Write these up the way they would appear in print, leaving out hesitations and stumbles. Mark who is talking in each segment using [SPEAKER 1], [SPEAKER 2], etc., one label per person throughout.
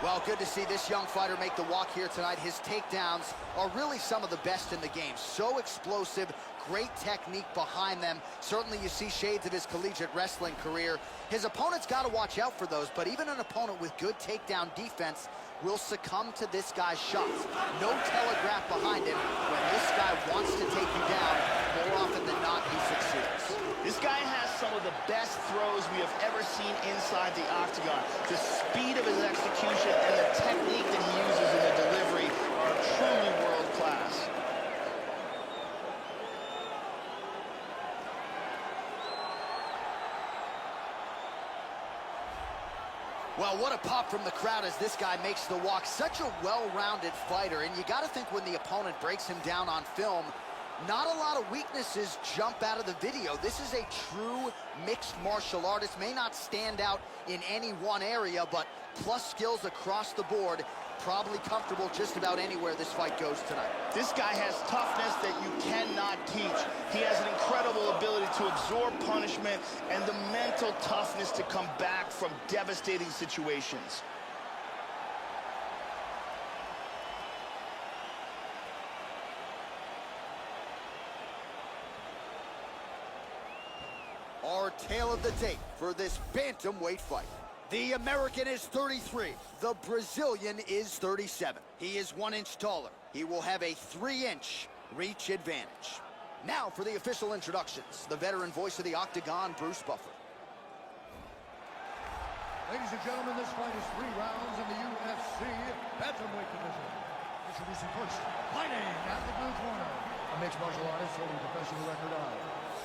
[SPEAKER 1] Well, good to see this young fighter make the walk here tonight. His takedowns are really some of the best in the game. So explosive, great technique behind them. Certainly you see shades of his collegiate wrestling career. His opponent's got to watch out for those, but even an opponent with good takedown defense will succumb to this guy's shots. No telegraph behind him. When this guy wants to take you down, more often than not, he succeeds.
[SPEAKER 2] This guy has some of the best throws we have ever seen inside the octagon. The speed of his execution and the technique that he uses in the delivery are truly world class.
[SPEAKER 1] Well, what a pop from the crowd as this guy makes the walk. Such a well-rounded fighter, and you got to think when the opponent breaks him down on film, not a lot of weaknesses jump out of the video. This is a true mixed martial artist. May not stand out in any one area, but plus skills across the board. Probably comfortable just about anywhere this fight goes tonight.
[SPEAKER 2] This guy has toughness that you cannot teach. He has an incredible ability to absorb punishment and the mental toughness to come back from devastating situations.
[SPEAKER 1] Our tale of the tape for this bantamweight fight. The American is 33. The Brazilian is 37. He is 1 inch taller. He will have a 3-inch reach advantage. Now for the official introductions. The veteran voice of the Octagon, Bruce Buffer.
[SPEAKER 3] Ladies and gentlemen, this fight is 3 rounds in the UFC bantamweight division. Introducing first, fighting at the blue corner. A mixed martial artist holding a professional record of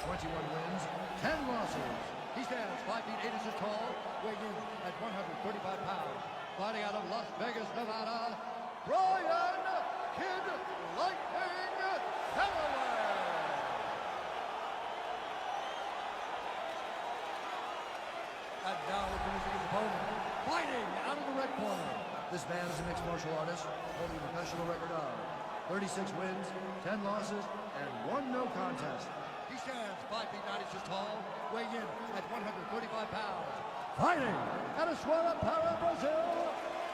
[SPEAKER 3] 21 wins, 10 losses. He stands 5 feet 8 inches tall, weighing in at 135 pounds. Fighting out of Las Vegas, Nevada, Brian Kid Lightning Calloway. And now introducing his opponent, fighting out of the red corner. This man is a mixed martial artist, holding a professional record of 36 wins, 10 losses, and 1 no contest. He stands 5 feet 9 inches tall, weighing in at 135 pounds. Fighting out of Suara Para, Brazil,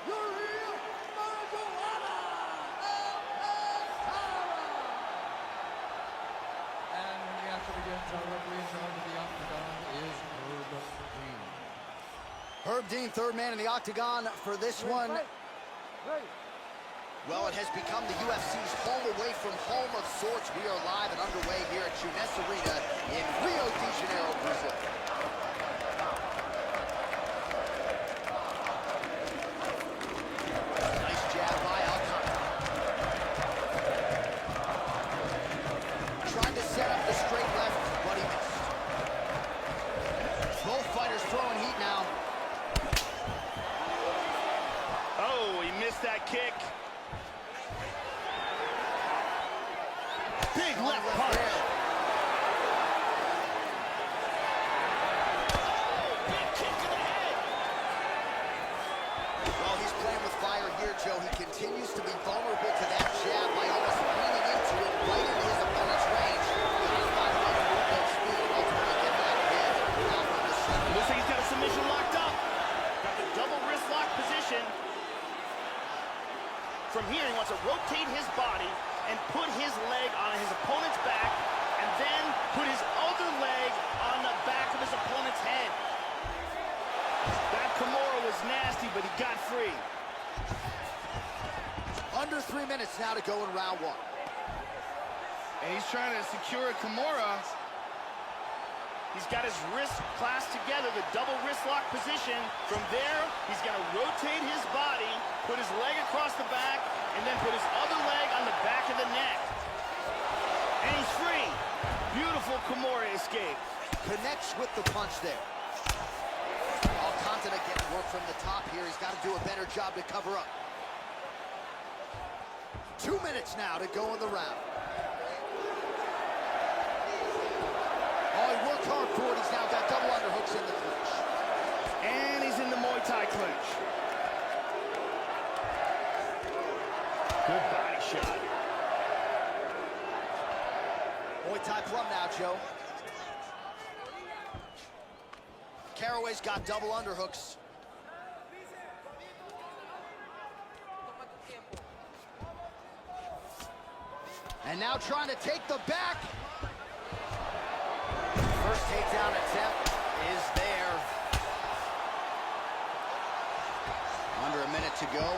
[SPEAKER 3] Yuri Marguerite Alcantara. And when the action begins, our referee in charge of the Octagon is Herb Dean.
[SPEAKER 1] Herb Dean, third man in the Octagon for this one. Well, it has become the UFC's home away from home of sorts. We are live and underway here at Tunes Arena in Rio de Janeiro, Brazil. Nice jab by Alcantara. Trying to set up the straight left, but he missed. Both fighters throwing heat now.
[SPEAKER 2] Oh, he missed that kick. Big left punch. Big kick to the head.
[SPEAKER 1] Well, he's playing with fire here, Joe. He continues to be vulnerable to that jab by almost leaning into it, right into his opponent's range. He's got enough movement speed and ultimately get that head out from the center.
[SPEAKER 2] Looks like he's got a submission locked up. Got the double wrist lock position. From here, he wants to rotate his body and put his leg on his opponent's back, and then put his other leg on the back of his opponent's head. That Kimura was nasty, but he got free.
[SPEAKER 1] Under 3 minutes now to go in round 1.
[SPEAKER 2] And he's trying to secure Kimura. He's got his wrist clasped together, the double wrist lock position. From there, he's going to rotate his body, put his leg across the back, and then put his other leg on the back of the neck. And he's free. Beautiful Kimura escape.
[SPEAKER 1] Connects with the punch there. Alcantara getting work from the top here. He's got to do a better job to cover up. 2 minutes now to go in the round. Oh, he worked hard for it. He's now got double underhooks in the clinch.
[SPEAKER 2] And he's in the Muay Thai clinch. Good body shot.
[SPEAKER 1] Muay Thai plum now, Joe. Caraway's got double underhooks. And now trying to take the back. First takedown attempt is there. Under a minute to go.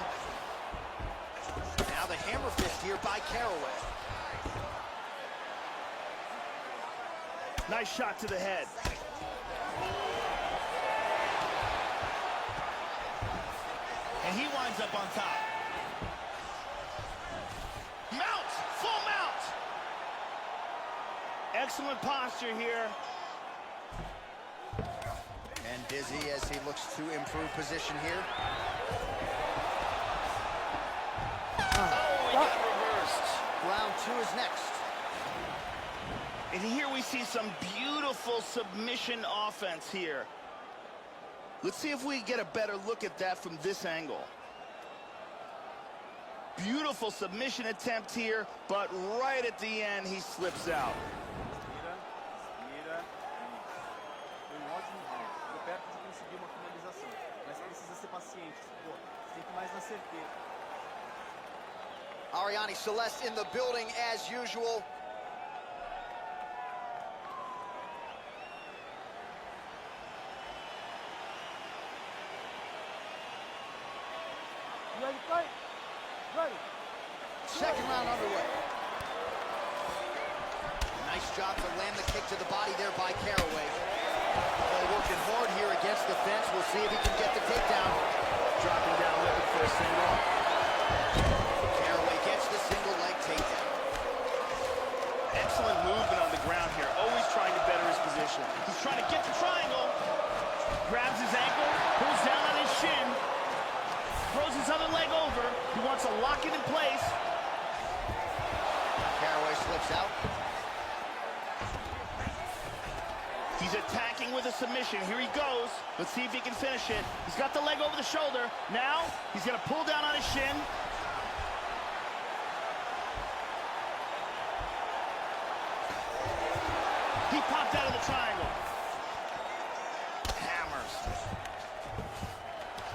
[SPEAKER 1] Now the hammer fist here by Caraway.
[SPEAKER 2] Nice shot to the head. And he winds up on top. Mount! Full mount! Excellent posture here.
[SPEAKER 1] And dizzy as he looks to improve position here.
[SPEAKER 2] Oh, he got reversed.
[SPEAKER 1] Round 2 is next.
[SPEAKER 2] And here we see some beautiful submission offense here. Let's see if we get a better look at that from this angle. Beautiful submission attempt here, but right at the end, he slips out.
[SPEAKER 4] Perto de conseguir uma finalização, mas precisa ser paciente. Pô, tem que ir mais na certeza.
[SPEAKER 1] Ariane Celeste in the building as usual.
[SPEAKER 4] Ready, fight? Ready.
[SPEAKER 1] Second round underway. Nice job to land the kick to the body there by Caraway. Working hard here against the fence. We'll see if he can get the takedown.
[SPEAKER 2] Dropping down, looking for a single.
[SPEAKER 1] Caraway gets the single leg takedown.
[SPEAKER 2] Excellent movement on the ground here, always trying to better his position. He's trying to get the triangle. Grabs his ankle, pulls down on his shin, throws his other leg over. He wants to lock it in place.
[SPEAKER 1] Caraway slips out.
[SPEAKER 2] He's attacking with a submission. Here he goes. Let's see if he can finish it. He's got the leg over the shoulder. Now, he's going to pull down on his shin. He popped out of the triangle. Hammers.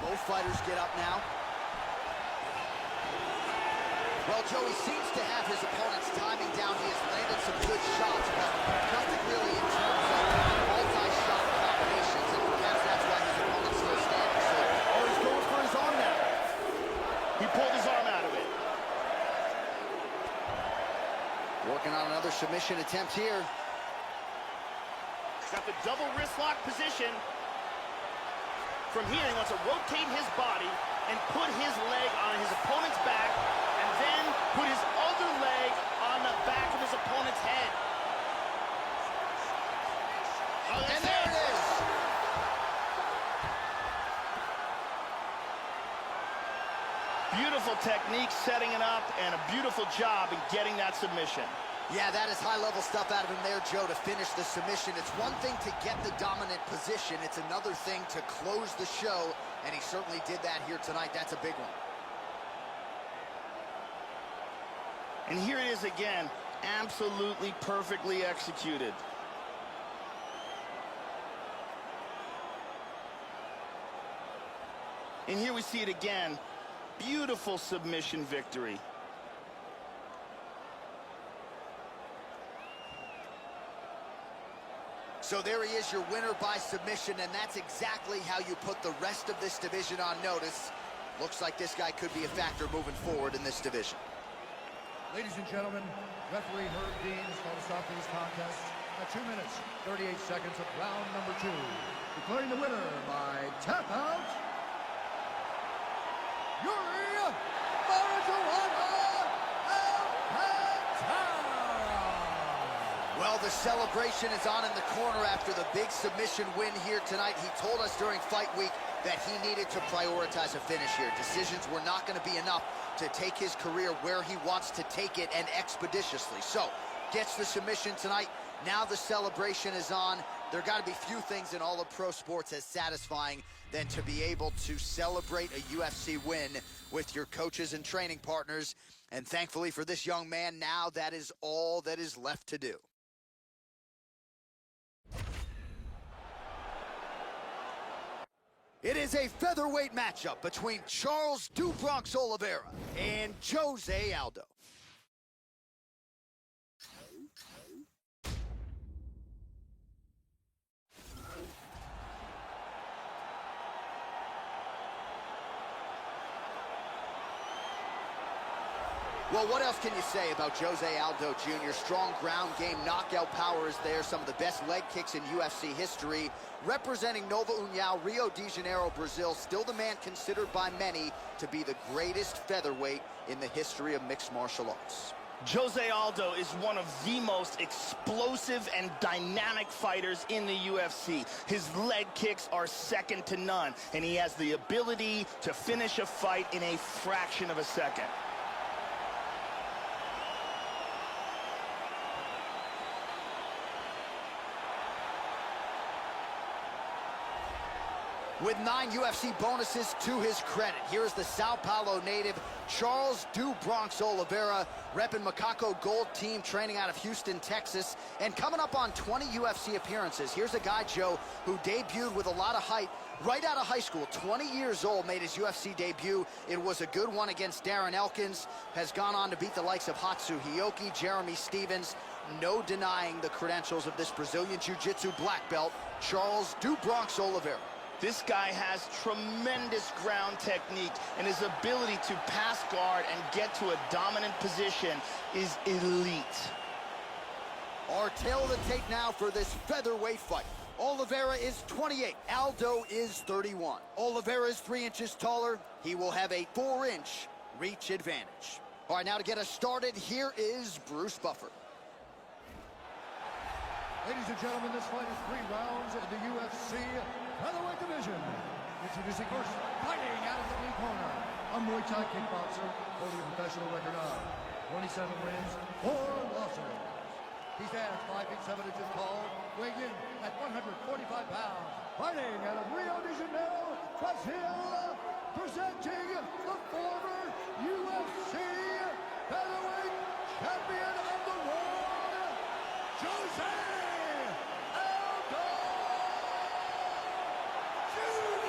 [SPEAKER 1] Both fighters get up now. Well, Joey seems to have his opponent's timing down. He has landed some good shots, but nothing really in terms of multi-shot combinations, and perhaps that's why his opponent's still standing. So, oh, he's going for his arm now.
[SPEAKER 2] He pulled his arm out of it.
[SPEAKER 1] Working on another submission attempt here.
[SPEAKER 2] He's got the double wrist lock position. From here, he wants to rotate his body and put his leg on his opponent's back, and then put his other leg on the back of his opponent's head. Oh,
[SPEAKER 1] And there it is.
[SPEAKER 2] Beautiful technique setting it up, and a beautiful job in getting that submission.
[SPEAKER 1] Yeah, that is high-level stuff out of him there, Joe, to finish the submission. It's one thing to get the dominant position. It's another thing to close the show, and he certainly did that here tonight. That's a big one.
[SPEAKER 2] And here it is again, absolutely perfectly executed. And here we see it again. Beautiful submission victory.
[SPEAKER 1] So there he is, your winner by submission, and that's exactly how you put the rest of this division on notice. Looks like this guy could be a factor moving forward in this division.
[SPEAKER 3] Ladies and gentlemen, referee Herb Dean is going to stop these contests at 2 minutes, 38 seconds of round number 2. Declaring the winner by tap out, Yuri Marijuana Alcantara.
[SPEAKER 1] Well, the celebration is on in the corner after the big submission win here tonight. He told us during fight week that he needed to prioritize a finish here. Decisions were not going to be enough to take his career where he wants to take it, and expeditiously. So, gets the submission tonight. Now the celebration is on. There got to be few things in all of pro sports as satisfying than to be able to celebrate a UFC win with your coaches and training partners. And thankfully for this young man, now that is all that is left to do. It is a featherweight matchup between Charles "Do Bronx" Oliveira and Jose Aldo. Well, what else can you say about Jose Aldo Jr.? Strong ground game, knockout power is there, some of the best leg kicks in UFC history. Representing Nova União, Rio de Janeiro, Brazil, still the man considered by many to be the greatest featherweight in the history of mixed martial arts.
[SPEAKER 2] Jose Aldo is one of the most explosive and dynamic fighters in the UFC. His leg kicks are second to none, and he has the ability to finish a fight in a fraction of a second.
[SPEAKER 1] With 9 UFC bonuses to his credit, here's the Sao Paulo native, Charles "Do Bronx" Oliveira, repping Macaco Gold team, training out of Houston, Texas, and coming up on 20 UFC appearances. Here's a guy, Joe, who debuted with a lot of height right out of high school. 20 years old, made his UFC debut. It was a good one against Darren Elkins. Has gone on to beat the likes of Hatsu Hioki, Jeremy Stevens. No denying the credentials of this Brazilian Jiu-Jitsu black belt, Charles "Do Bronx" Oliveira.
[SPEAKER 2] This guy has tremendous ground technique, and his ability to pass guard and get to a dominant position is elite.
[SPEAKER 1] Our tale of the tape now for this featherweight fight. Oliveira is 28, Aldo is 31. Oliveira is 3 inches taller. He will have a 4-inch reach advantage. All right, now to get us started, here is Bruce Buffer.
[SPEAKER 3] Ladies and gentlemen, this fight is 3 rounds in the UFC featherweight division. Introducing first, fighting out of the blue corner, a Muay Thai kickboxer holding a professional record of 27 wins, 4 losses. He stands 5 feet 7 inches tall, weighing in at 145 pounds. Fighting out of Rio de Janeiro, Brazil, presenting the former UFC featherweight champion of the world, Jose Aldo Jr.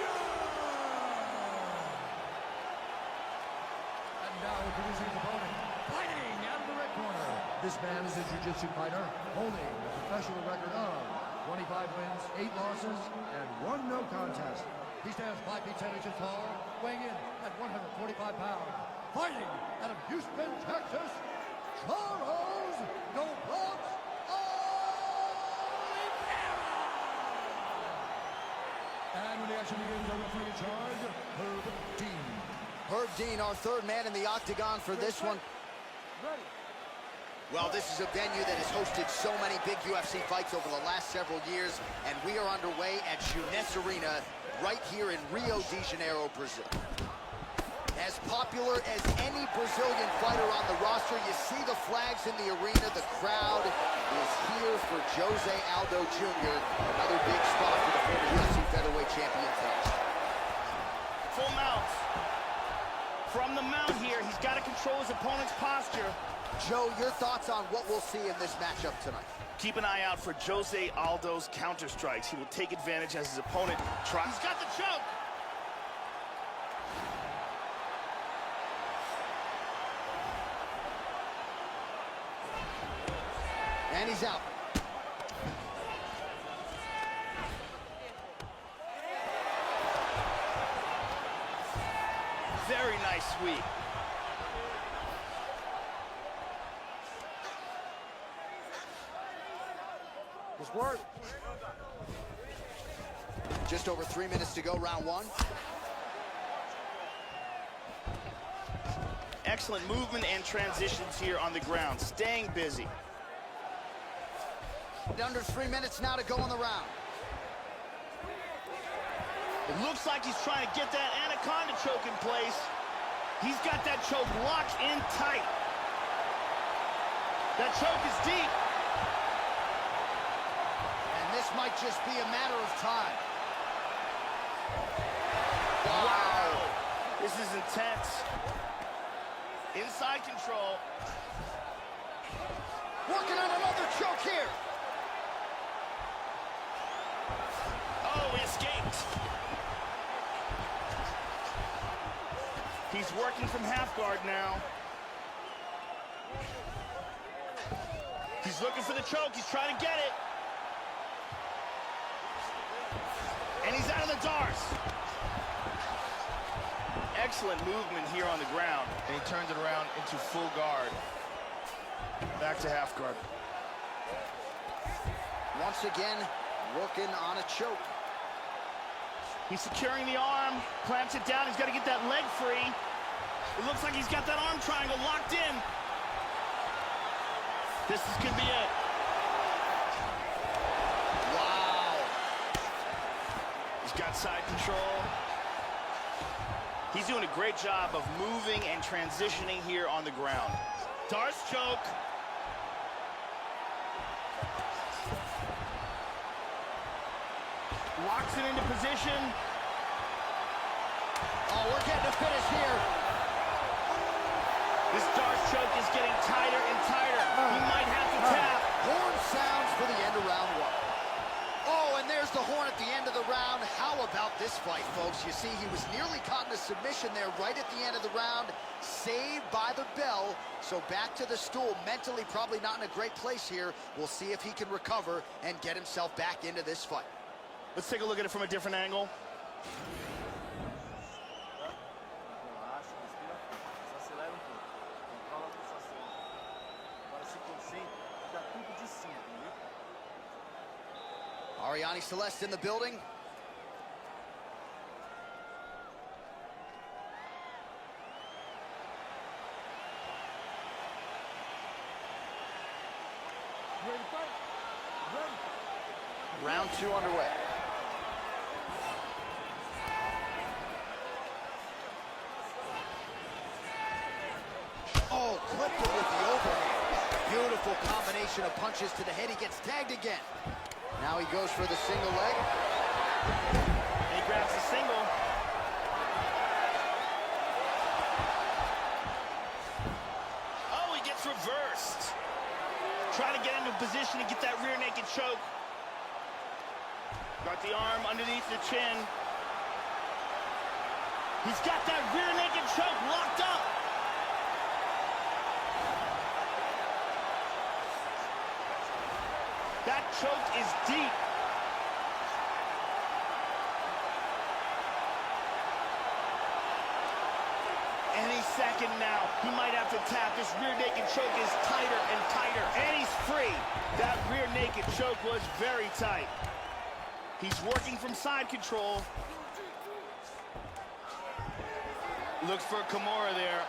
[SPEAKER 3] And now introducing his opponent, fighting out of the red corner. This man is a jiu-jitsu fighter holding a professional record of 25 wins, 8 losses, and 1 no contest. He stands 5 feet 10 inches tall, weighing in at 145 pounds. Fighting out of Houston, Texas, Charles "Do Bronx" Oliveira. And when the action begins, our referee in charge, Herb Dean.
[SPEAKER 1] Herb Dean, our third man in the octagon for this one.
[SPEAKER 3] Ready.
[SPEAKER 1] Well, this is a venue that has hosted so many big UFC fights over the last several years, and we are underway at Juness Arena right here in Rio de Janeiro, Brazil. As popular as any Brazilian fighter on the roster, you see the flags in the arena. The crowd is here for Jose Aldo Jr., another big spot for the former UFC featherweight champion tonight.
[SPEAKER 2] Full mounts. From the mount here, he's got to control his opponent's posture.
[SPEAKER 1] Joe, your thoughts on what we'll see in this matchup tonight?
[SPEAKER 2] Keep an eye out for Jose Aldo's counter strikes. He will take advantage as his opponent tries. He's got the choke.
[SPEAKER 1] And he's out.
[SPEAKER 2] Very nice sweep.
[SPEAKER 1] Good work. Just over 3 minutes to go, round 1.
[SPEAKER 2] Excellent movement and transitions here on the ground, staying busy.
[SPEAKER 1] Under 3 minutes now to go in the round.
[SPEAKER 2] It looks like he's trying to get that anaconda choke in place. He's got that choke locked in tight. That choke is deep.
[SPEAKER 1] And this might just be a matter of time.
[SPEAKER 2] Wow. This is intense. Inside control.
[SPEAKER 1] Working on another choke here.
[SPEAKER 2] Oh, he escaped. He's working from half guard now. He's looking for the choke. He's trying to get it. And he's out of the darts. excellent movement here on the ground. And he turns it around into full guard. Back to half guard.
[SPEAKER 1] Once again, working on a choke.
[SPEAKER 2] He's securing the arm, clamps it down. He's got to get that leg free. It looks like he's got that arm triangle locked in. This could be it.
[SPEAKER 1] Wow.
[SPEAKER 2] He's got side control. He's doing a great job of moving and transitioning here on the ground. Darce choke. Locks it into position.
[SPEAKER 1] Oh, we're getting a finish here.
[SPEAKER 2] This Darce choke is getting tighter and tighter. He might have to tap.
[SPEAKER 1] Horn sounds for the end of round one. Oh, and there's the horn at the end of the round. How about this fight, folks? You see, he was nearly caught in a submission there right at the end of the round. Saved by the bell. So back to the stool. Mentally probably not in a great place here. We'll see if he can recover and get himself back into this fight.
[SPEAKER 2] Let's take a look at it from a different angle.
[SPEAKER 4] Relaxa, respira fundo. Só acelera um pouco. Controla a pulsação. Agora se concentra, dá tudo de cima, entendeu?
[SPEAKER 1] Ariane Celeste in the building.
[SPEAKER 3] Ready to fight? Ready.
[SPEAKER 1] Round two underway. Oh, clipped him with the overhand. Beautiful combination of punches to the head. He gets tagged again. Now he goes for the single leg.
[SPEAKER 2] And he grabs the single. Oh, he gets reversed. Trying to get into position to get that rear naked choke. Got the arm underneath the chin. He's got that rear naked choke locked up. That choke is deep. Any second now, he might have to tap. This rear naked choke is tighter and tighter, and he's free. That rear naked choke was very tight. He's working from side control. Looks for Kimura there.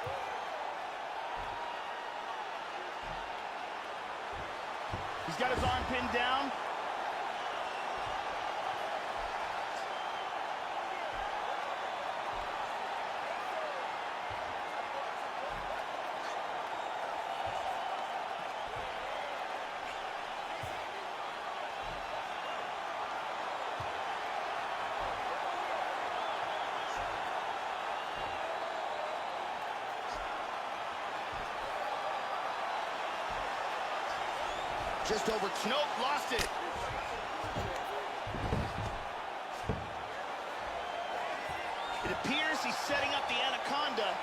[SPEAKER 2] He's got his arm pinned down.
[SPEAKER 1] Just over two.
[SPEAKER 2] Nope, lost it. It appears he's setting up the anaconda.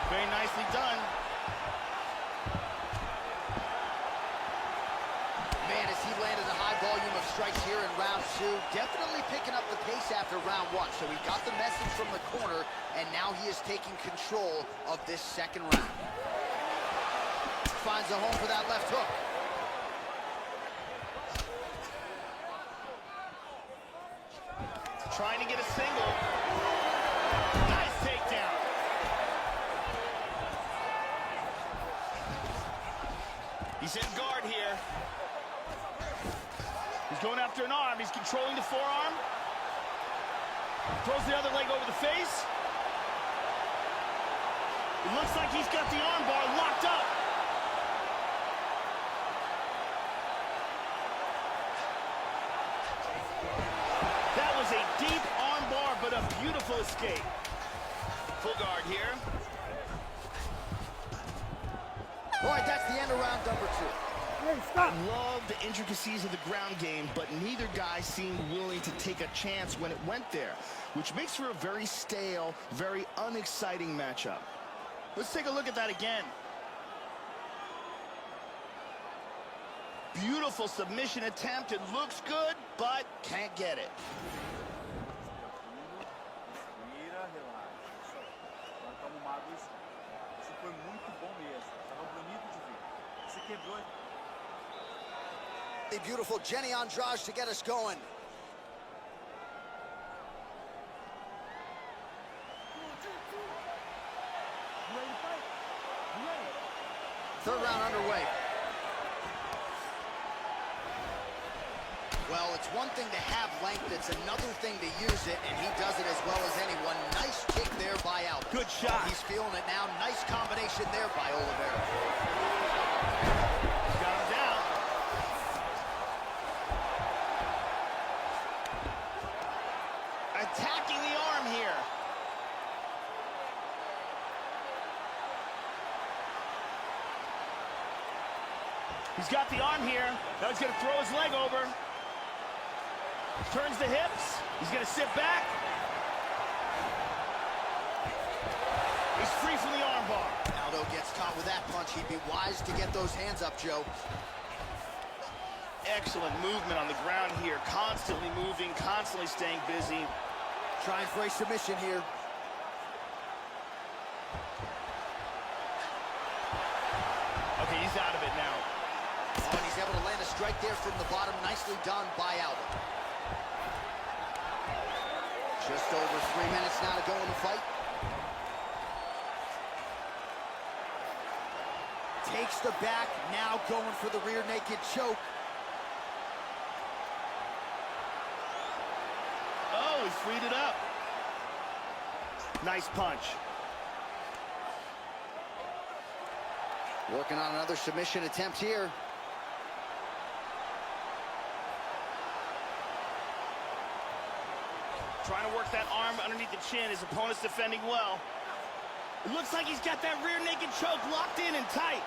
[SPEAKER 2] Very nicely done.
[SPEAKER 1] Man, as he landed a high volume of strikes here in round two, definitely picking up the pace after round one. So he got the message from the corner, and now he is taking control of this second round. Finds a home for that left hook.
[SPEAKER 2] Trying to get a single. Nice takedown. He's in guard here. He's going after an arm. He's controlling the forearm. Throws the other leg over the face. It looks like he's got the arm bar locked up. That was a deep arm bar, but a beautiful escape. Full guard here.
[SPEAKER 1] All right, that's the end of round number two.
[SPEAKER 2] I love the intricacies of the ground game, but neither guy seemed willing to take a chance when it went there, which makes for a very stale, very unexciting matchup. Let's take a look at that again. Beautiful submission attempt. It looks good, but can't get it.
[SPEAKER 4] Respira, relaxa. Isso aí. Agora toma uma água e esquenta. Isso foi muito bom mesmo. Estava bonito de ver. Você quebrou.
[SPEAKER 1] A beautiful Jenny Andrade to get us going. Third round underway. Well, it's one thing to have length, it's another thing to use it, and he does it as well as anyone. Nice kick there by Aldo.
[SPEAKER 2] Good shot.
[SPEAKER 1] Oh, he's feeling it now. Nice combination there by Oliveira.
[SPEAKER 2] He's got him down. Attacking the arm here. He's got the arm here. Now he's going to throw his leg over. Turns the hips. He's going to sit back. He's free from the armbar.
[SPEAKER 1] Aldo gets caught with that punch. He'd be wise to get those hands up, Joe.
[SPEAKER 2] Excellent movement on the ground here. Constantly moving, constantly staying busy.
[SPEAKER 1] Trying for a submission here.
[SPEAKER 2] Okay, he's out of it now.
[SPEAKER 1] Oh, and he's able to land a strike there from the bottom. Nicely done by Aldo. Just over 3 minutes now to go in the fight. Takes the back, now going for the rear naked choke.
[SPEAKER 2] Oh, he freed it up. Nice punch.
[SPEAKER 1] Working on another submission attempt here.
[SPEAKER 2] Trying to work that arm underneath the chin. His opponent's defending well. It looks like he's got that rear naked choke locked in and tight.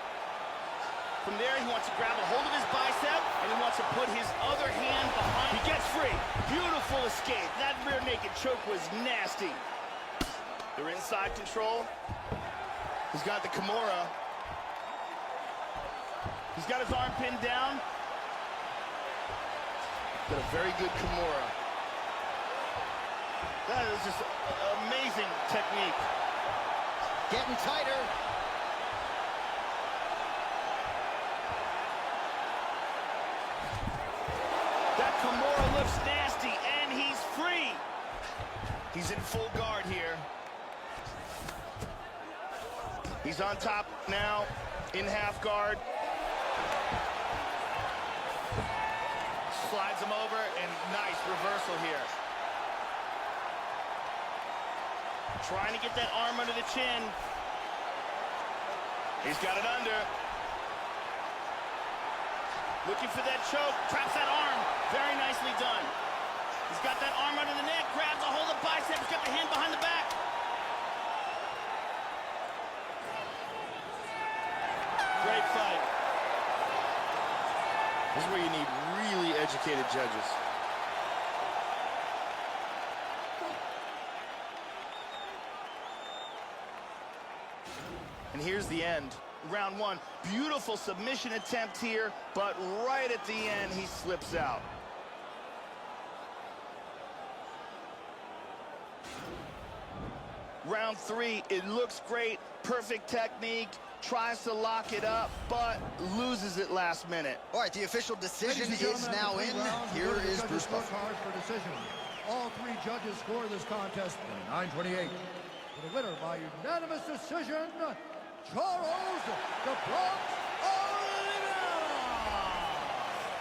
[SPEAKER 2] From there, he wants to grab a hold of his bicep, and he wants to put his other hand behind. He gets free. Beautiful escape. That rear naked choke was nasty. They're inside control. He's got the Kimura. He's got his arm pinned down. Got a very good Kimura. That is just amazing technique.
[SPEAKER 1] Getting tighter.
[SPEAKER 2] That Kimura looks nasty, and he's free. He's in full guard here. He's on top now, in half guard. Slides him over, and nice reversal here. Trying to get that arm under the chin. He's got it under. Looking for that choke, traps that arm. Very nicely done. He's got that arm under the neck, grabs a hold of bicep, he's got the hand behind the back. Great fight. This is where you need really educated judges. And here's the end. Round one, beautiful submission attempt here, but right at the end, he slips out. Round three, it looks great, perfect technique, tries to lock it up, but loses it last minute.
[SPEAKER 1] All right, the official decision is now in. Here is Bruce Buffer.
[SPEAKER 3] For decision. All three judges scored this contest 9-28. For the winner by unanimous decision, Charles the Bronx Oliveira.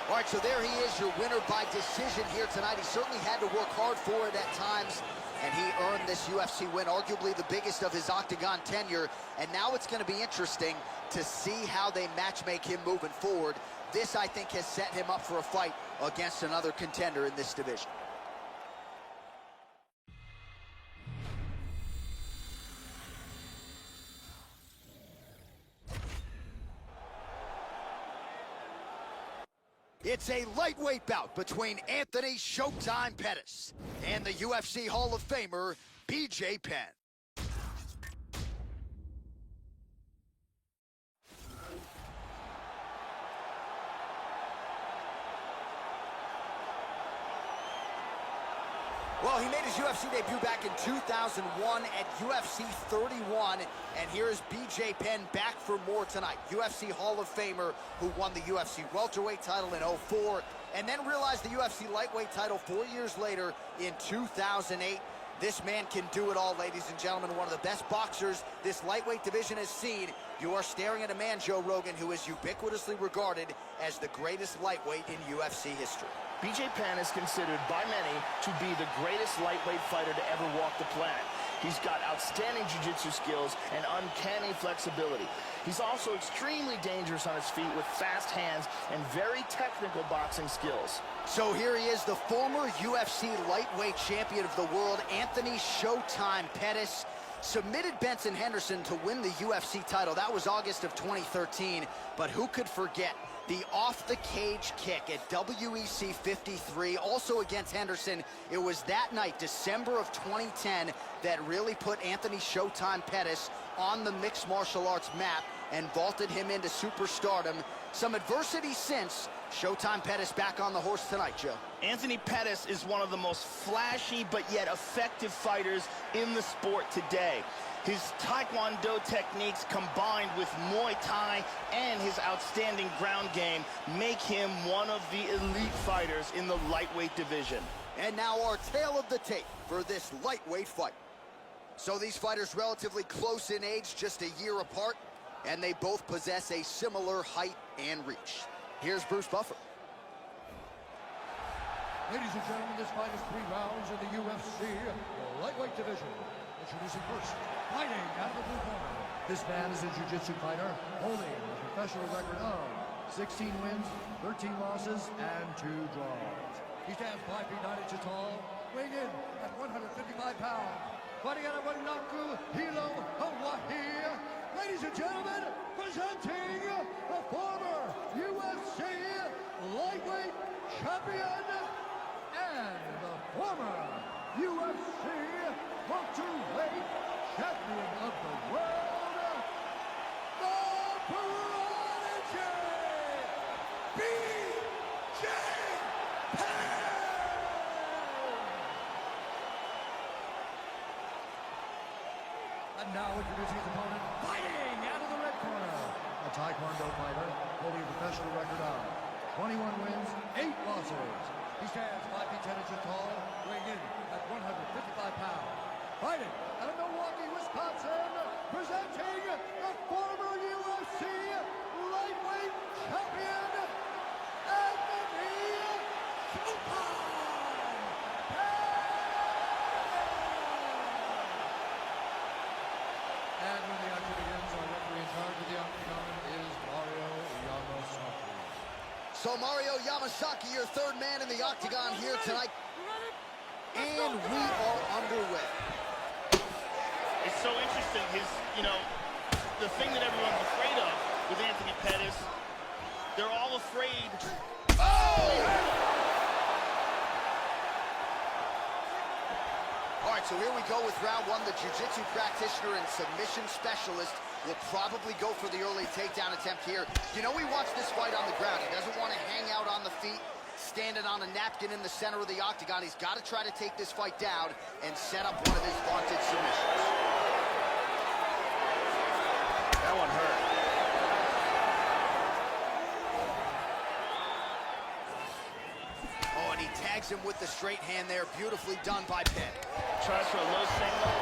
[SPEAKER 1] All right, so there he is, your winner by decision here tonight. He certainly had to work hard for it at times, and he earned this UFC win, arguably the biggest of his octagon tenure. And now it's going to be interesting to see how they matchmake him moving forward. This, I think, has set him up for a fight against another contender in this division. It's a lightweight bout between Anthony Showtime Pettis and the UFC Hall of Famer, BJ Penn. Well, he made his UFC debut back in 2001 at UFC 31, and here is BJ Penn back for more tonight. UFC Hall of Famer who won the UFC welterweight title in 04, and then realized the UFC lightweight title 4 years later in 2008. This man can do it all, ladies and gentlemen. One of the best boxers this lightweight division has seen. You are staring at a man, Joe Rogan, who is ubiquitously regarded as the greatest lightweight in UFC history.
[SPEAKER 2] BJ Penn is considered by many to be the greatest lightweight fighter to ever walk the planet. He's got outstanding jiu-jitsu skills and uncanny flexibility. He's also extremely dangerous on his feet with fast hands and very technical boxing skills.
[SPEAKER 1] So here he is, the former UFC lightweight champion of the world, Anthony Showtime Pettis. Submitted Benson Henderson to win the UFC title. That was August of 2013. But who could forget the off-the-cage kick at WEC 53, also against Henderson? It was that night, December of 2010, that really put Anthony Showtime Pettis on the mixed martial arts map and vaulted him into superstardom. Some adversity since. Showtime Pettis back on the horse tonight, Joe.
[SPEAKER 2] Anthony Pettis is one of the most flashy but yet effective fighters in the sport today. His Taekwondo techniques combined with Muay Thai and his outstanding ground game make him one of the elite fighters in the lightweight division.
[SPEAKER 1] And now our tale of the tape for this lightweight fight. So these fighters relatively close in age, just a year apart, and they both possess a similar height and reach. Here's Bruce Buffer.
[SPEAKER 3] Ladies and gentlemen, this fight is 3 rounds in the UFC lightweight division. Introducing first, fighting out of the blue corner. This man is a jiu-jitsu fighter holding a professional record of 16 wins, 13 losses, and 2 draws. He stands 5 feet 9 inches tall, weighing in at 155 pounds. Fighting out of Wanaku, Hilo, Hawaii. Ladies and gentlemen, presenting the former UFC lightweight champion and the former UFC welterweight champion of the world, the Prodigy, BJ Penn! And now introducing his opponent, fighting out of the red corner, a Taekwondo fighter holding a professional record of 21 wins, 8 losses. He stands 5 feet 10 inches tall, weighing in at 155 pounds. Fighting out of Milwaukee, Wisconsin, presenting the former UFC lightweight champion, Anthony Showtime Pettis! And when the action begins, our referee in charge of the octagon is Mario Yamasaki.
[SPEAKER 1] So Mario Yamasaki, your third man in the octagon here tonight. And we are underway.
[SPEAKER 2] It's so interesting, the thing that everyone's afraid of with Anthony Pettis, they're all afraid.
[SPEAKER 1] Oh! All right, so here we go with round one. The jiu-jitsu practitioner and submission specialist will probably go for the early takedown attempt here. You know, he wants this fight on the ground. He doesn't want to hang out on the feet, standing on a napkin in the center of the octagon. He's got to try to take this fight down and set up one of his vaunted submissions.
[SPEAKER 2] That one hurt.
[SPEAKER 1] Oh, and he tags him with the straight hand there. Beautifully done by Penn.
[SPEAKER 2] Tries for a low single.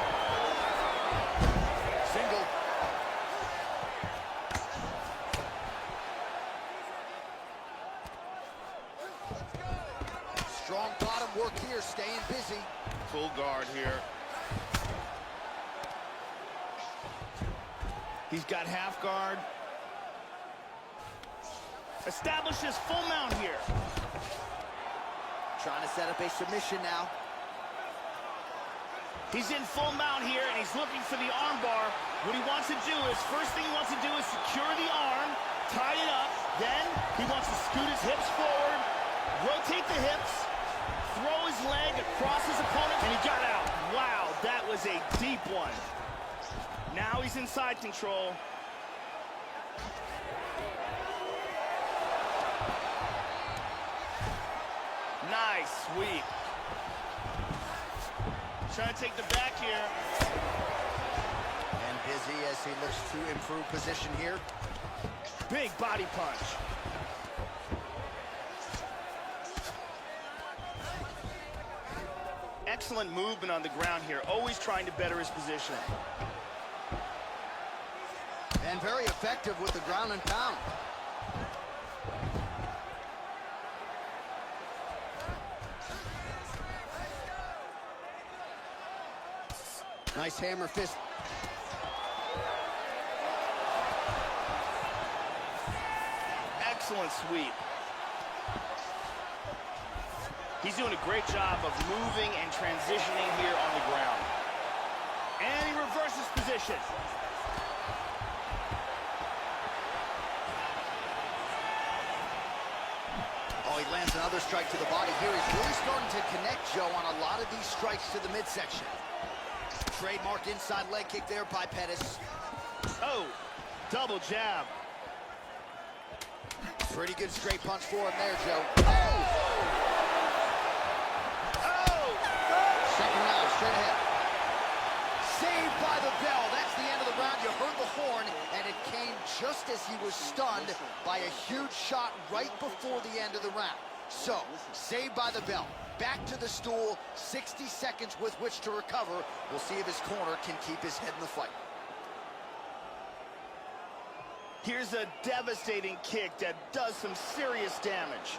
[SPEAKER 1] Single. Strong bottom work here, staying busy.
[SPEAKER 2] Full guard here. He's got half guard. Establishes full mount here.
[SPEAKER 1] Trying to set up a submission now.
[SPEAKER 2] He's in full mount here, and he's looking for the arm bar. What he wants to do is, first thing he wants to do is secure the arm, tie it up. Then he wants to scoot his hips forward, rotate the hips, throw his leg across his opponent, and he got out. Wow, that was a deep one. Now he's in side control. Nice sweep. Trying to take the back here.
[SPEAKER 1] And busy as he looks to improve position here.
[SPEAKER 2] Big body punch. Excellent movement on the ground here, always trying to better his position.
[SPEAKER 1] And very effective with the ground and pound. Nice hammer fist.
[SPEAKER 2] Excellent sweep. He's doing a great job of moving and transitioning here on the ground. And he reverses position.
[SPEAKER 1] Oh, he lands another strike to the body here. He's really starting to connect, Joe, on a lot of these strikes to the midsection. Trademark inside leg kick there by Pettis.
[SPEAKER 2] Oh, double jab.
[SPEAKER 1] Pretty good straight punch for him there, Joe. Second round, straight ahead. Saved by the bell. That's the end of the round. You heard the horn, and it came just as he was stunned by a huge shot right before the end of the round. So, saved by the bell. Back to the stool, 60 seconds with which to recover. We'll see if his corner can keep his head in the fight.
[SPEAKER 2] Here's a devastating kick that does some serious damage.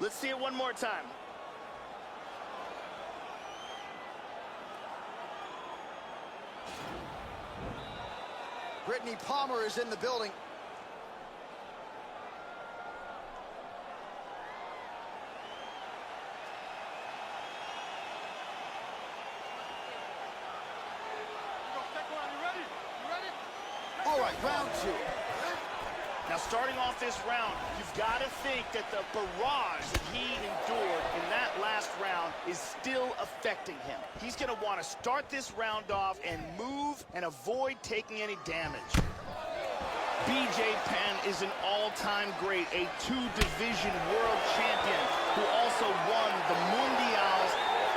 [SPEAKER 2] Let's see it one more time.
[SPEAKER 1] Brittany Palmer is in the building. All right, round two.
[SPEAKER 2] Now, starting off this round, you've got to think that the barrage that he endured in that last round is still affecting him. He's going to want to start this round off and move and avoid taking any damage. BJ Penn is an all-time great, a two-division world champion who also won the Mundials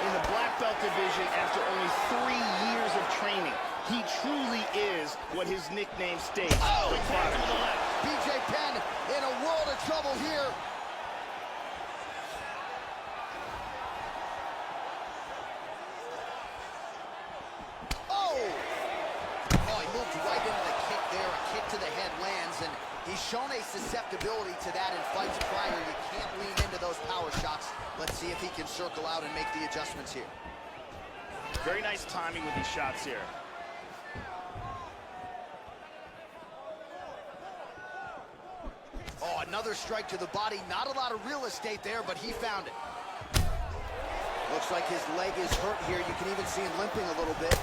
[SPEAKER 2] in the black belt division after only 3 years of training. He truly is what his nickname states.
[SPEAKER 1] Oh, BJ Penn in a world of trouble here. Oh! Oh, he moved right into the kick there. A kick to the head lands, and he's shown a susceptibility to that in fights prior. You can't lean into those power shots. Let's see if he can circle out and make the adjustments here.
[SPEAKER 2] Very nice timing with these shots here.
[SPEAKER 1] Oh, another strike to the body. Not a lot of real estate there, but he found it. Looks like his leg is hurt here. You can even see him limping a little bit.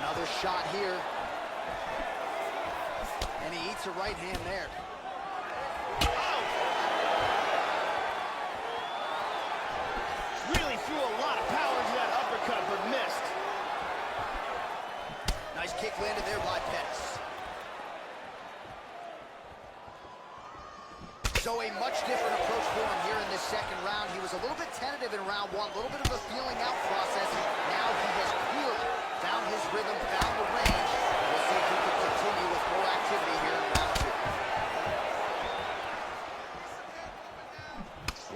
[SPEAKER 1] Another shot here. And he eats a right hand there.
[SPEAKER 2] Oh! Really threw a lot of power into that uppercut, but missed.
[SPEAKER 1] Nice kick landed there by Pettis. So a much different approach for him here in this second round. He was a little bit tentative in round one, a little bit of a feeling out process. Now he has clearly found his rhythm, found the range. We'll see if he can continue with more activity here in round two.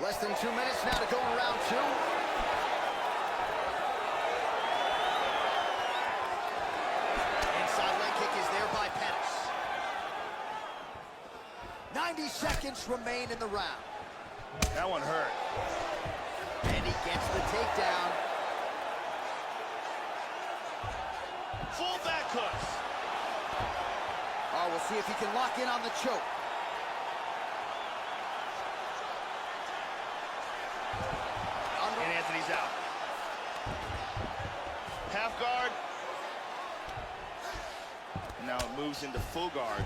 [SPEAKER 1] Less than 2 minutes now to go in round two. Inside leg kick is there by Pettis. 90 seconds remain in the round.
[SPEAKER 2] That one hurt.
[SPEAKER 1] And he gets the takedown.
[SPEAKER 2] Full back hooks.
[SPEAKER 1] Oh, we'll see if he can lock in on the choke.
[SPEAKER 2] And Anthony's out. Half guard. Now it moves into full guard.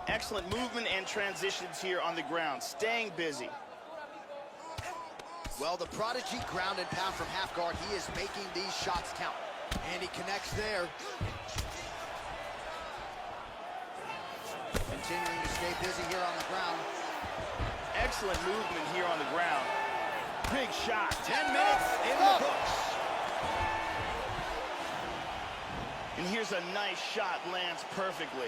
[SPEAKER 2] Excellent movement and transitions here on the ground, staying busy.
[SPEAKER 1] Well, the prodigy ground and pound from half guard. He is making these shots count. And he connects there. Continuing to stay busy here on the ground.
[SPEAKER 2] Excellent movement here on the ground. Big shot. 10 minutes in the books. And here's a nice shot, lands perfectly.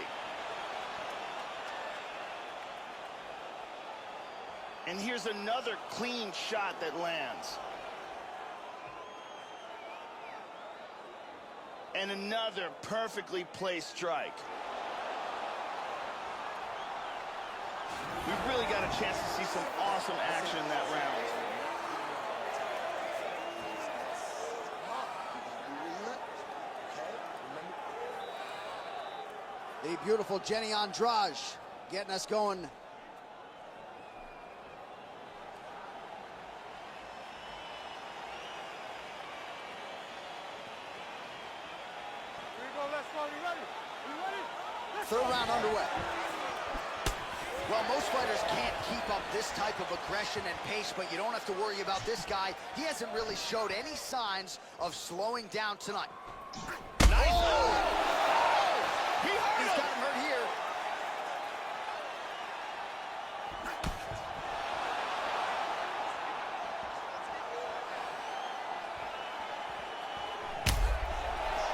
[SPEAKER 2] And here's another clean shot that lands. And another perfectly placed strike. We've really got a chance to see some awesome action in that round.
[SPEAKER 1] The beautiful Jenny Andrade getting us going.
[SPEAKER 3] Here we go, let's go, you ready? You ready?
[SPEAKER 1] Third round underway. Well, most fighters can't keep up this type of aggression and pace, but you don't have to worry about this guy. He hasn't really showed any signs of slowing down tonight.
[SPEAKER 2] Nice.
[SPEAKER 1] Oh!
[SPEAKER 2] He hurt
[SPEAKER 1] He's
[SPEAKER 2] him.
[SPEAKER 1] got him hurt here.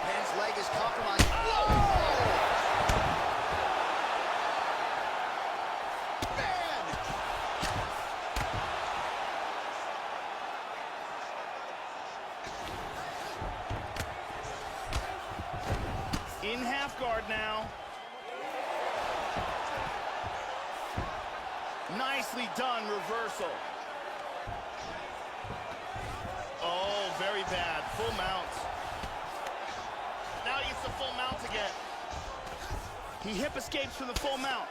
[SPEAKER 1] Penn's leg is compromised.
[SPEAKER 2] In half guard now. Nicely done, reversal. Oh, very bad. Full mount. Now he gets the full mount again. He hip escapes from the full mount.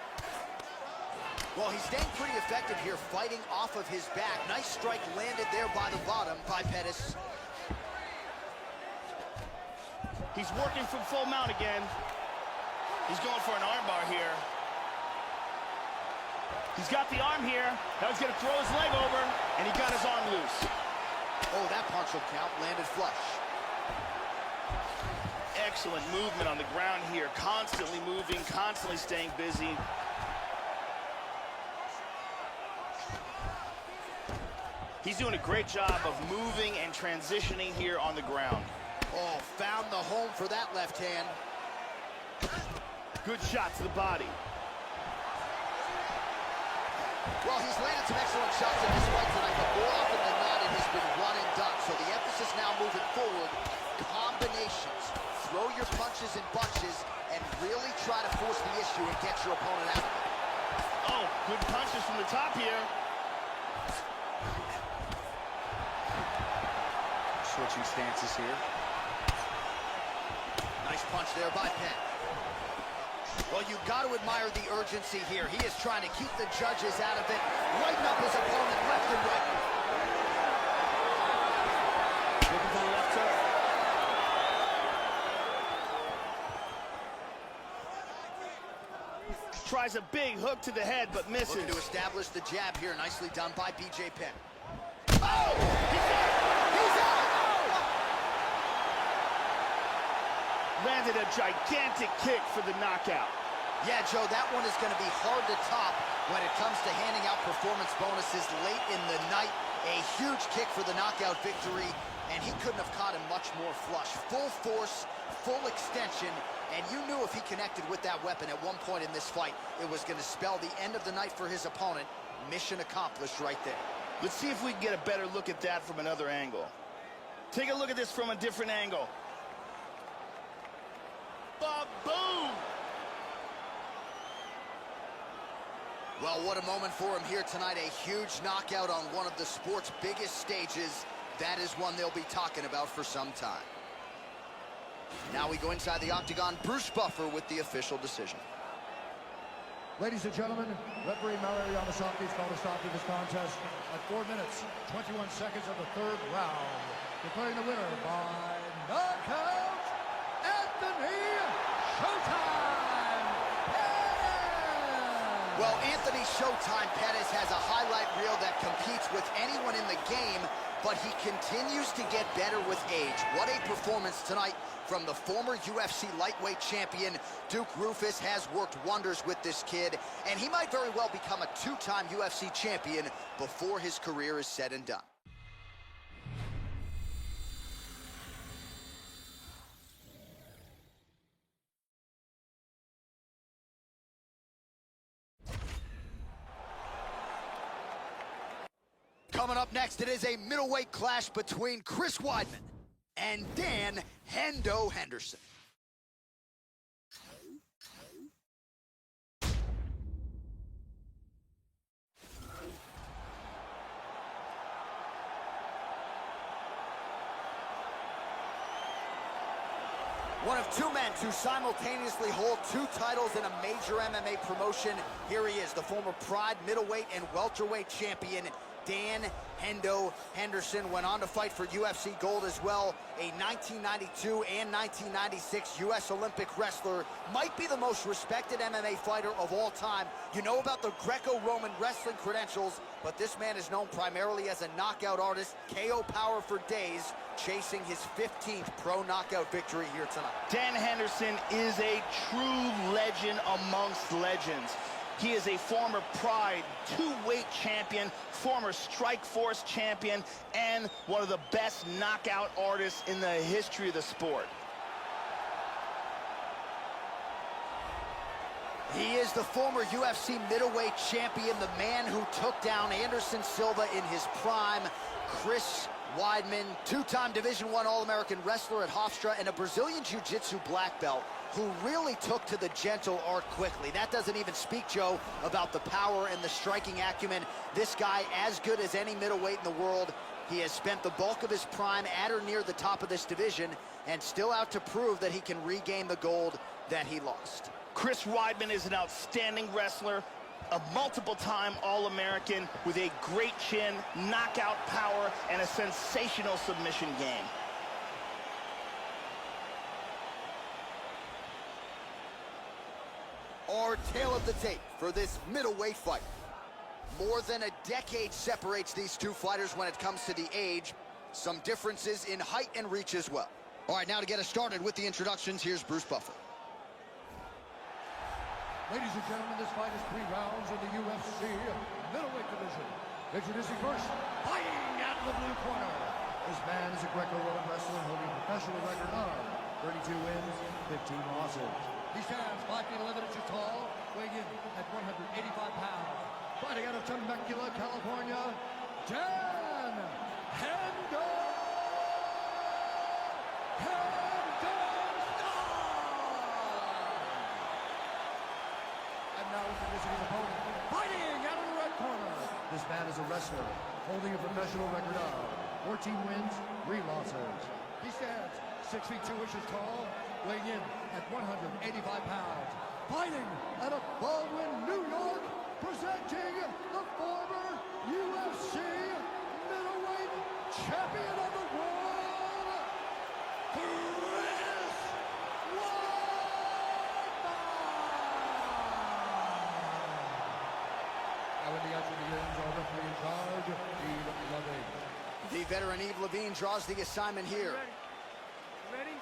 [SPEAKER 1] Well, he's staying pretty effective here, fighting off of his back. Nice strike landed there by the bottom by Pettis.
[SPEAKER 2] He's working from full mount again. He's going for an armbar here. He's got the arm here. Now he's going to throw his leg over, and he got his arm loose.
[SPEAKER 1] Oh, that punch will count, landed flush.
[SPEAKER 2] Excellent movement on the ground here. Constantly moving, constantly staying busy. He's doing a great job of moving and transitioning here on the ground.
[SPEAKER 1] Oh, found the home for that left hand.
[SPEAKER 2] Good shot to the body.
[SPEAKER 1] Well, he's landed some excellent shots in this fight tonight, but more often than not, it has been one and done. So the emphasis now moving forward, combinations. Throw your punches in bunches and really try to force the issue and get your opponent out of it.
[SPEAKER 2] Oh, good punches from the top here.
[SPEAKER 1] Switching stances here. Nice punch there by Penn. Well, you got to admire the urgency here. He is trying to keep the judges out of it, lighten up his opponent left and right.
[SPEAKER 2] Looking for the left hook. Tries a big hook to the head, but misses.
[SPEAKER 1] Looking to establish the jab here. Nicely done by BJ Penn.
[SPEAKER 2] Oh! He's out!
[SPEAKER 1] He's out!
[SPEAKER 2] Landed a gigantic kick for the knockout.
[SPEAKER 1] Yeah, Joe, that one is going to be hard to top when it comes to handing out performance bonuses late in the night. A huge kick for the knockout victory, and he couldn't have caught him much more flush. Full force, full extension, and you knew if he connected with that weapon at one point in this fight, it was going to spell the end of the night for his opponent. Mission accomplished right there.
[SPEAKER 2] Let's see if we can get a better look at that from another angle. Take a look at this from a different angle. Ba-boom!
[SPEAKER 1] Well, what a moment for him here tonight. A huge knockout on one of the sport's biggest stages. That is one they'll be talking about for some time. Now we go inside the octagon. Bruce Buffer with the official decision.
[SPEAKER 3] Ladies and gentlemen, referee Mario Yamasaki has called a stop to this contest at 4 minutes, 21 seconds of the third round. Declaring the winner by knockout, Anthony Showtime Pettis!
[SPEAKER 1] Well, Anthony Showtime Pettis has a highlight reel that competes with anyone in the game. but he continues to get better with age. What a performance tonight from the former UFC lightweight champion. Duke Roufus has worked wonders with this kid, and he might very well become a two-time UFC champion before his career is said and done. Coming up next, it is a middleweight clash between Chris Weidman and Dan Hendo Henderson. One of two men to simultaneously hold two titles in a major MMA promotion. Here he is, the former Pride middleweight and welterweight champion, Dan Hendo Henderson. Went on to fight for UFC gold as well. A 1992 and 1996 U.S. Olympic wrestler. Might be the most respected MMA fighter of all time. You know about the Greco-Roman wrestling credentials, but this man is known primarily as a knockout artist. KO power for days, chasing his 15th pro knockout victory here tonight.
[SPEAKER 2] Dan Henderson is a true legend amongst legends. He is a former Pride two-weight champion, former Strikeforce champion, and one of the best knockout artists in the history of the sport.
[SPEAKER 1] He is the former UFC middleweight champion, the man who took down Anderson Silva in his prime. Chris Weidman, two-time Division I All-American wrestler at Hofstra and a Brazilian Jiu-Jitsu black belt who really took to the gentle art quickly. That doesn't even speak, Joe, about the power and the striking acumen. This guy, as good as any middleweight in the world. He has spent the bulk of his prime at or near the top of this division and still out to prove that he can regain the gold that he lost.
[SPEAKER 2] Chris Weidman is an outstanding wrestler, a multiple-time All-American with a great chin, knockout power, and a sensational submission game.
[SPEAKER 1] Our tale of the tape for this middleweight fight. More than a decade separates these two fighters when it comes to the age. Some differences in height and reach as well. All right, now to get us started with the introductions, here's Bruce Buffer.
[SPEAKER 3] Ladies and gentlemen, this fight is 3 rounds in the UFC middleweight division. Introducing first, fighting out of the blue corner. This man is a Greco-Roman wrestler holding a professional record of 32 wins, 15 losses. He stands 5 feet 11 inches tall, weighing in at 185 pounds. Fighting out of Temecula, California, Dan Hendo Henderson! And now introducing his opponent, fighting out of the red corner. This man is a wrestler, holding a professional record of 14 wins, 3 losses. He stands 6 feet 2 inches tall, weighing in at 185 pounds. Fighting out of Baldwin, New York, presenting the former UFC middleweight champion of the world, Chris Weidman! Now when the action begins, our referee in charge, Yves Levine.
[SPEAKER 1] The veteran Yves Levine draws the assignment here.
[SPEAKER 4] Ready?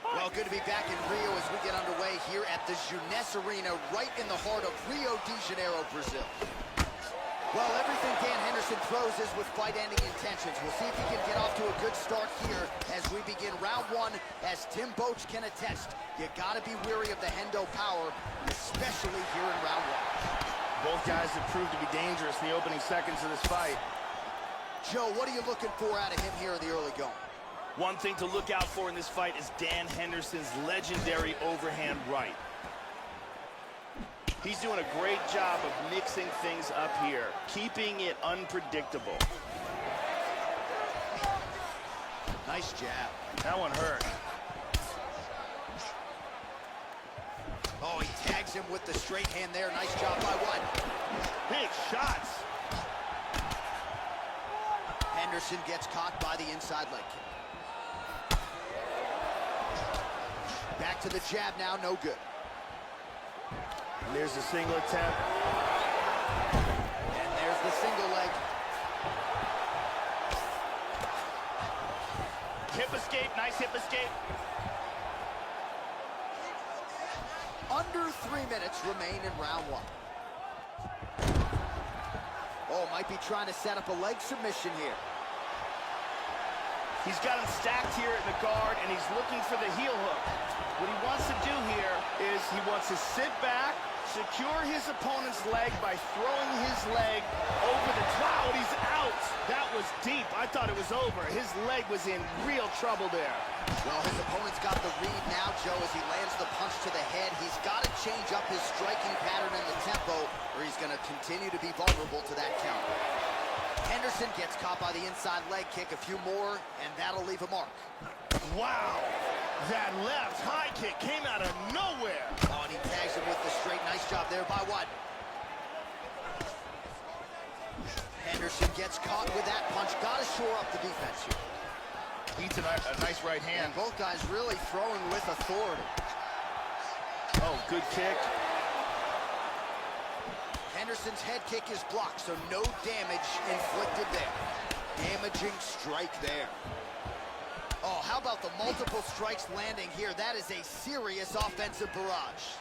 [SPEAKER 1] Well, good to be back in Rio as we get underway here at the Jeunesse Arena, right in the heart of Rio de Janeiro, Brazil. Well, everything Dan Henderson throws is with fight-ending intentions. We'll see if he can get off to a good start here as we begin round 1. As Tim Boach can attest, you got to be weary of the Hendo power, especially here in round 1.
[SPEAKER 2] Both guys have proved to be dangerous in the opening seconds of this fight.
[SPEAKER 1] Joe, what are you looking for out of him here in the early going?
[SPEAKER 2] One thing to look out for in this fight is Dan Henderson's legendary overhand right. He's doing a great job of mixing things up here, keeping it unpredictable.
[SPEAKER 1] Nice jab.
[SPEAKER 2] That one hurt.
[SPEAKER 1] Oh, he tags him with the straight hand there. Nice job by Weidman.
[SPEAKER 2] Big shots.
[SPEAKER 1] Henderson gets caught by the inside leg kick. Back to the jab now, no good.
[SPEAKER 2] And there's the single attempt.
[SPEAKER 1] And there's the single leg.
[SPEAKER 2] Hip escape, nice hip escape.
[SPEAKER 1] Under 3 minutes remain in round one. Oh, might be trying to set up a leg submission here.
[SPEAKER 2] He's got him stacked here in the guard, and he's looking for the heel hook. What he wants to do here is he wants to sit back, secure his opponent's leg by throwing his leg over the top. He's out. That was deep. I thought it was over. His leg was in real trouble there.
[SPEAKER 1] Well, his opponent's got the read now, Joe, as he lands the punch to the head. He's got to change up his striking pattern and the tempo, or he's going to continue to be vulnerable to that counter. Henderson gets caught by the inside leg kick. A few more, and that'll leave a mark.
[SPEAKER 2] Wow. That left high kick came out of nowhere.
[SPEAKER 1] Oh, and he tags him with the straight. Nice job there by White. Henderson gets caught with that punch. Got to shore up the defense here.
[SPEAKER 2] Beats a nice right hand.
[SPEAKER 1] And both guys really throwing with authority.
[SPEAKER 2] Oh, good kick.
[SPEAKER 1] Henderson's head kick is blocked, so no damage inflicted there. Damaging strike there. Oh, how about the multiple strikes landing here? That is a serious offensive barrage.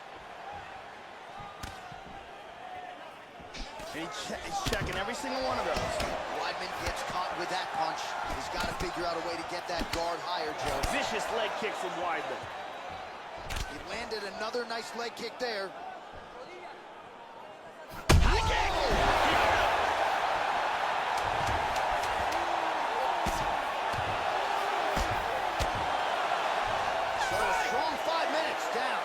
[SPEAKER 2] And he's checking every single one of those.
[SPEAKER 1] Weidman gets caught with that punch. He's got to figure out a way to get that guard higher, Joe.
[SPEAKER 2] Vicious leg kick from Weidman.
[SPEAKER 1] He landed another nice leg kick there.
[SPEAKER 2] High kick!
[SPEAKER 1] So a strong 5 minutes down.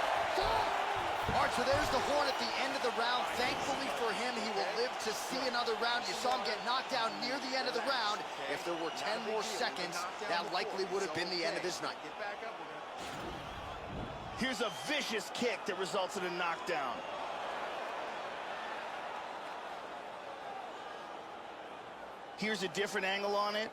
[SPEAKER 1] All right, so there's the horn at the end of the round. Thankfully for him, he will live to see another round. You saw him get knocked down near the end of the round. If there were 10 more seconds, that likely would have been the end of his night.
[SPEAKER 2] Here's a vicious kick that results in a knockdown. Here's a different angle on it.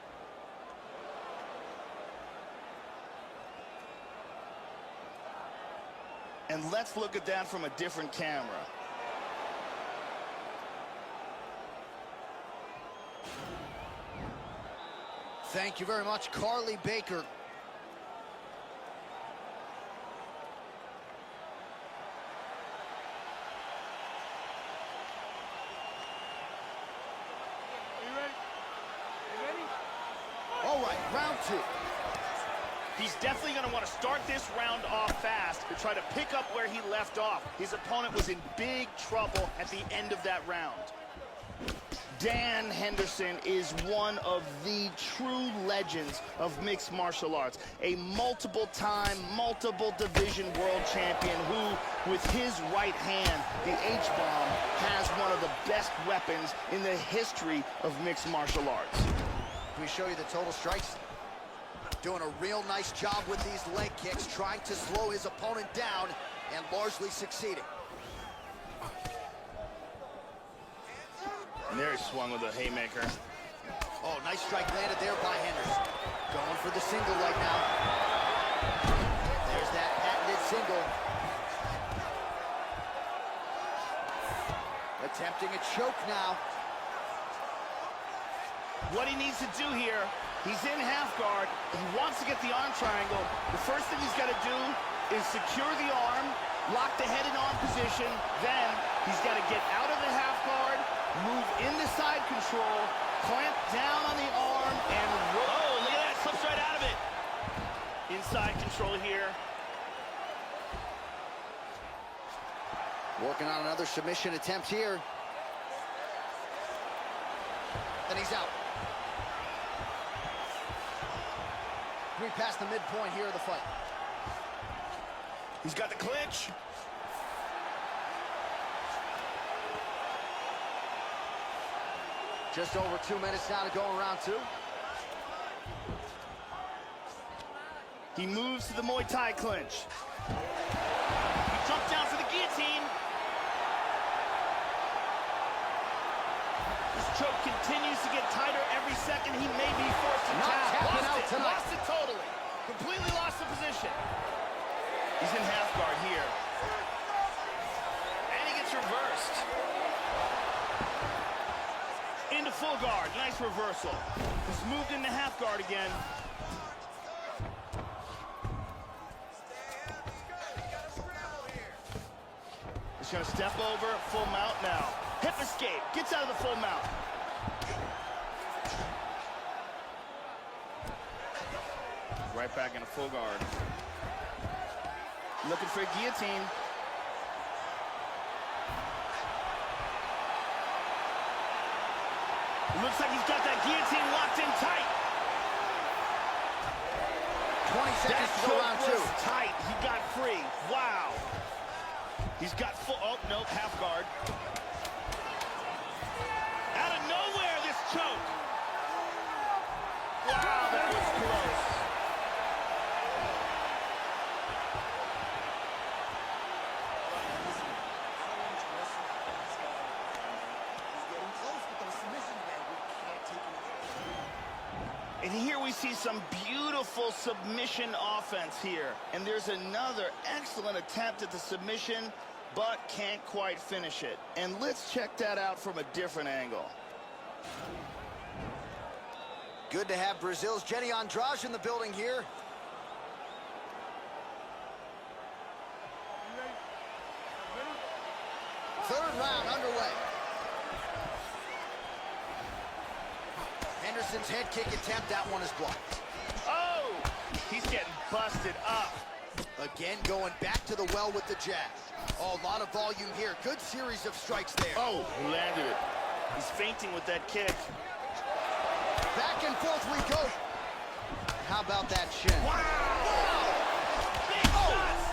[SPEAKER 2] And let's look at that from a different camera.
[SPEAKER 1] Thank you very much, Carly Baker. All right, round two.
[SPEAKER 2] He's definitely going to want to start this round off fast to try to pick up where he left off. His opponent was in big trouble at the end of that round. Dan Henderson is one of the true legends of mixed martial arts. A multiple-time, multiple-division world champion who, with his right hand, the H-bomb, has one of the best weapons in the history of mixed martial arts.
[SPEAKER 1] We show you the total strikes. Doing a real nice job with these leg kicks, trying to slow his opponent down and largely succeeding.
[SPEAKER 2] And there he swung with a haymaker.
[SPEAKER 1] Oh, nice strike landed there by Henderson. Going for the single right now. There's that patented single. Attempting a choke now.
[SPEAKER 2] What he needs to do here, he's in half guard. He wants to get the arm triangle. The first thing he's got to do is secure the arm, lock the head in arm position. Then he's got to get out of the half guard, move into side control, clamp down on the arm, and roll. Oh, look at that, slips right out of it. Inside control here.
[SPEAKER 1] Working on another submission attempt here. Then he's out. We past the midpoint here of the fight.
[SPEAKER 2] He's got the clinch.
[SPEAKER 1] Just over 2 minutes now to go in round two.
[SPEAKER 2] He moves to the Muay Thai clinch. He jumped down for the guillotine. This choke continues to get tighter every second. He may be forced to
[SPEAKER 1] Not
[SPEAKER 2] tap.
[SPEAKER 1] tapping out tonight.
[SPEAKER 2] Lost it totally. Completely lost the position. He's in half guard here. And he gets reversed. Into full guard. Nice reversal. He's moved into half guard again. He's gonna step over, full mount now. Hip escape, gets out of the full mount. Right back in a full guard. Looking for a guillotine. Looks like he's got that guillotine locked in tight.
[SPEAKER 1] 20 seconds to go round two.
[SPEAKER 2] Tight. He got free. Wow. He's got full. Oh, no, half guard. Out of nowhere, this choke. Wow, that was close. And here we see some beautiful submission offense here. And there's another excellent attempt at the submission, but can't quite finish it. And let's check that out from a different angle.
[SPEAKER 1] Good to have Brazil's Jenny Andrade in the building here. Third round underway. Henderson's head kick attempt, that one is blocked.
[SPEAKER 2] Oh, he's getting busted up.
[SPEAKER 1] Again, going back to the well with the jab. Oh, a lot of volume here. Good series of strikes there.
[SPEAKER 2] Oh, he landed it. He's fainting with that kick.
[SPEAKER 1] Back and forth we go. How about that shin?
[SPEAKER 2] Wow! Big shots!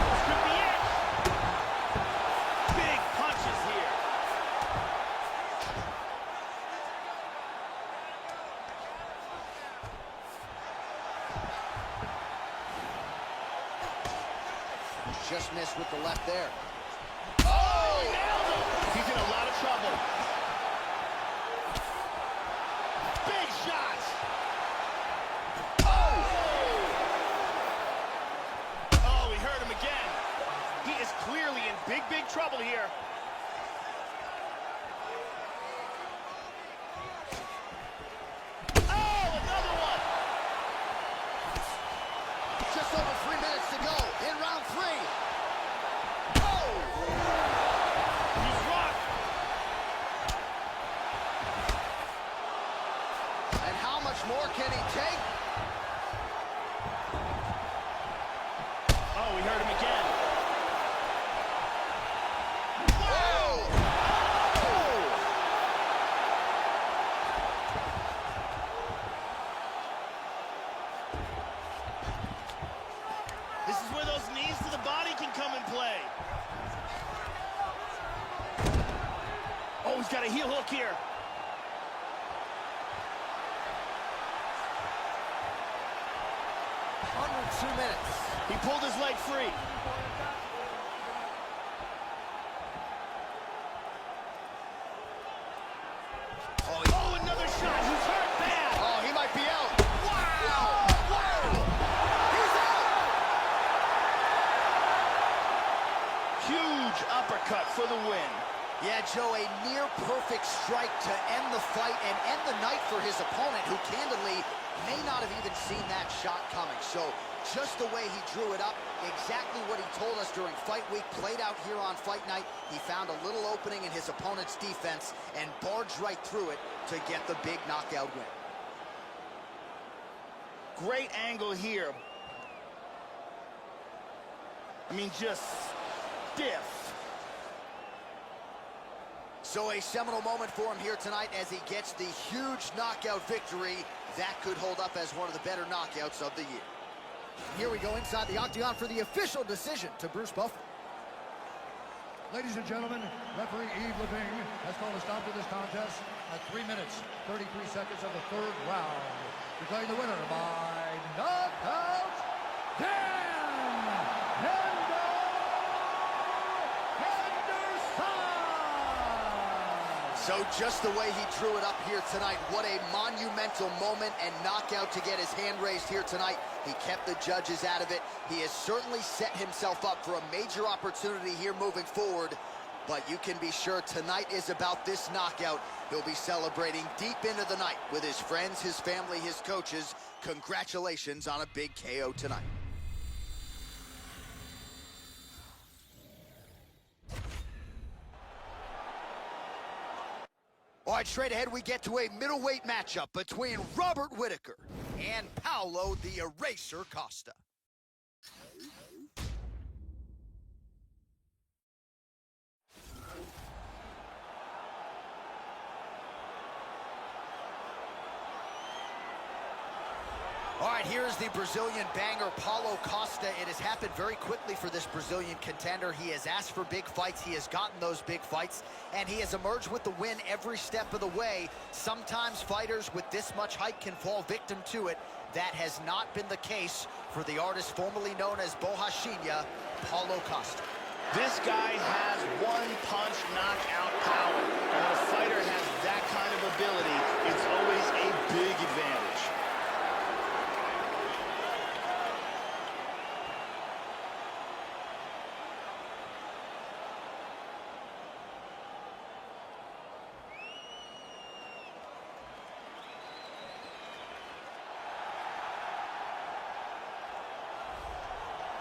[SPEAKER 2] This could be it. Big punches here.
[SPEAKER 1] Just missed with the left there.
[SPEAKER 2] Oh, nailed him! He's in a lot of trouble. Big shots! Oh! Oh, he hurt him again. He is clearly in big, big trouble here. Oh, another one!
[SPEAKER 1] Just over 3 minutes to go in round three. Oh!
[SPEAKER 2] He's rocked.
[SPEAKER 1] And how much more can he take?
[SPEAKER 2] Oh, we heard him again.
[SPEAKER 1] Oh!
[SPEAKER 2] This is where those knees to the body can come and play. Oh, he's got a heel hook here.
[SPEAKER 1] Under 2 minutes.
[SPEAKER 2] He pulled his leg free. Oh, another shot. He's hurt bad.
[SPEAKER 1] Oh, he might be out.
[SPEAKER 2] Wow!
[SPEAKER 1] Wow! He's out!
[SPEAKER 2] Huge uppercut for the win.
[SPEAKER 1] Yeah, Joe, a near-perfect strike to end the fight and end the night for his opponent, who candidly may not have even seen that shot coming. So just the way he drew it up, exactly what he told us during fight week, played out here on fight night. He found a little opening in his opponent's defense and barged right through it to get the big knockout win.
[SPEAKER 2] Great angle here. I mean, just stiff.
[SPEAKER 1] So a seminal moment for him here tonight as he gets the huge knockout victory. That could hold up as one of the better knockouts of the year. Here we go inside the octagon for the official decision to Bruce Buffer.
[SPEAKER 3] Ladies and gentlemen, referee Yves Levine has called a stop to this contest at 3 minutes, 33 seconds of the third round. Declaring the winner by knockout, Dan Henderson!
[SPEAKER 1] So just the way he drew it up here tonight, what a monumental moment and knockout to get his hand raised here tonight. He kept the judges out of it. He has certainly set himself up for a major opportunity here moving forward. But you can be sure tonight is about this knockout. He'll be celebrating deep into the night with his friends, his family, his coaches. Congratulations on a big KO tonight. All right, straight ahead, we get to a middleweight matchup between Robert Whittaker and Paulo the Eraser Costa. All right, here's the Brazilian banger, Paulo Costa. It has happened very quickly for this Brazilian contender. He has asked for big fights. He has gotten those big fights, and he has emerged with the win every step of the way. Sometimes fighters with this much hype can fall victim to it. That has not been the case for the artist formerly known as Borrachinha, Paulo Costa.
[SPEAKER 2] This guy has one-punch knockout power. And when a fighter has that kind of ability, it's always a big advantage.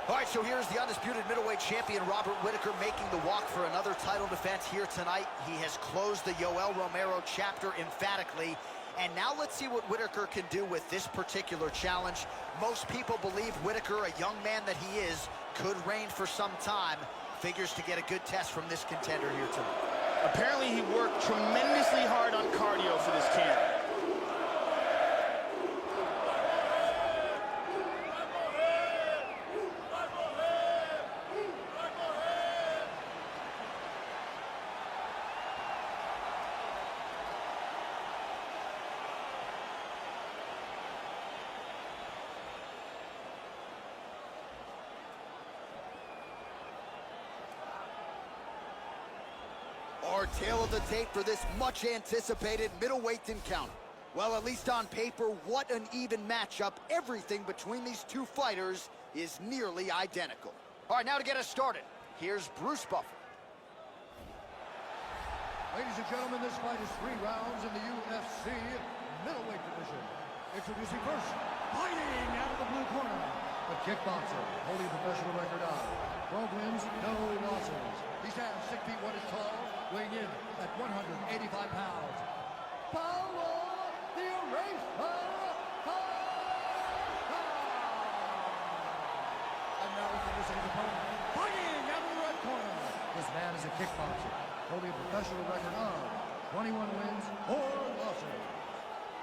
[SPEAKER 1] All right, so here's the undisputed middleweight champion, Robert Whittaker, making the walk for another title defense here tonight. He has closed the Yoel Romero chapter emphatically. And now let's see what Whittaker can do with this particular challenge. Most people believe Whittaker, a young man that he is, could reign for some time. Figures to get a good test from this contender here tonight.
[SPEAKER 2] Apparently he worked tremendously hard on cardio for this camp.
[SPEAKER 1] Our tail of the tape for this much-anticipated middleweight encounter. Well, at least on paper, what an even matchup. Everything between these two fighters is nearly identical. All right, now to get us started, here's Bruce Buffer.
[SPEAKER 3] Ladies and gentlemen, this fight is 3 rounds in the UFC middleweight division. Introducing first, fighting out of the blue corner, the kickboxer, holding a professional record of 12 wins, no losses. He stands 6 feet 1 inch tall, weighing in at 185 pounds. Paulo the Eraser Costa! And now introducing his opponent, fighting out of the red corner. This man is a kickboxer, holding a professional record of 21 wins, 4 losses.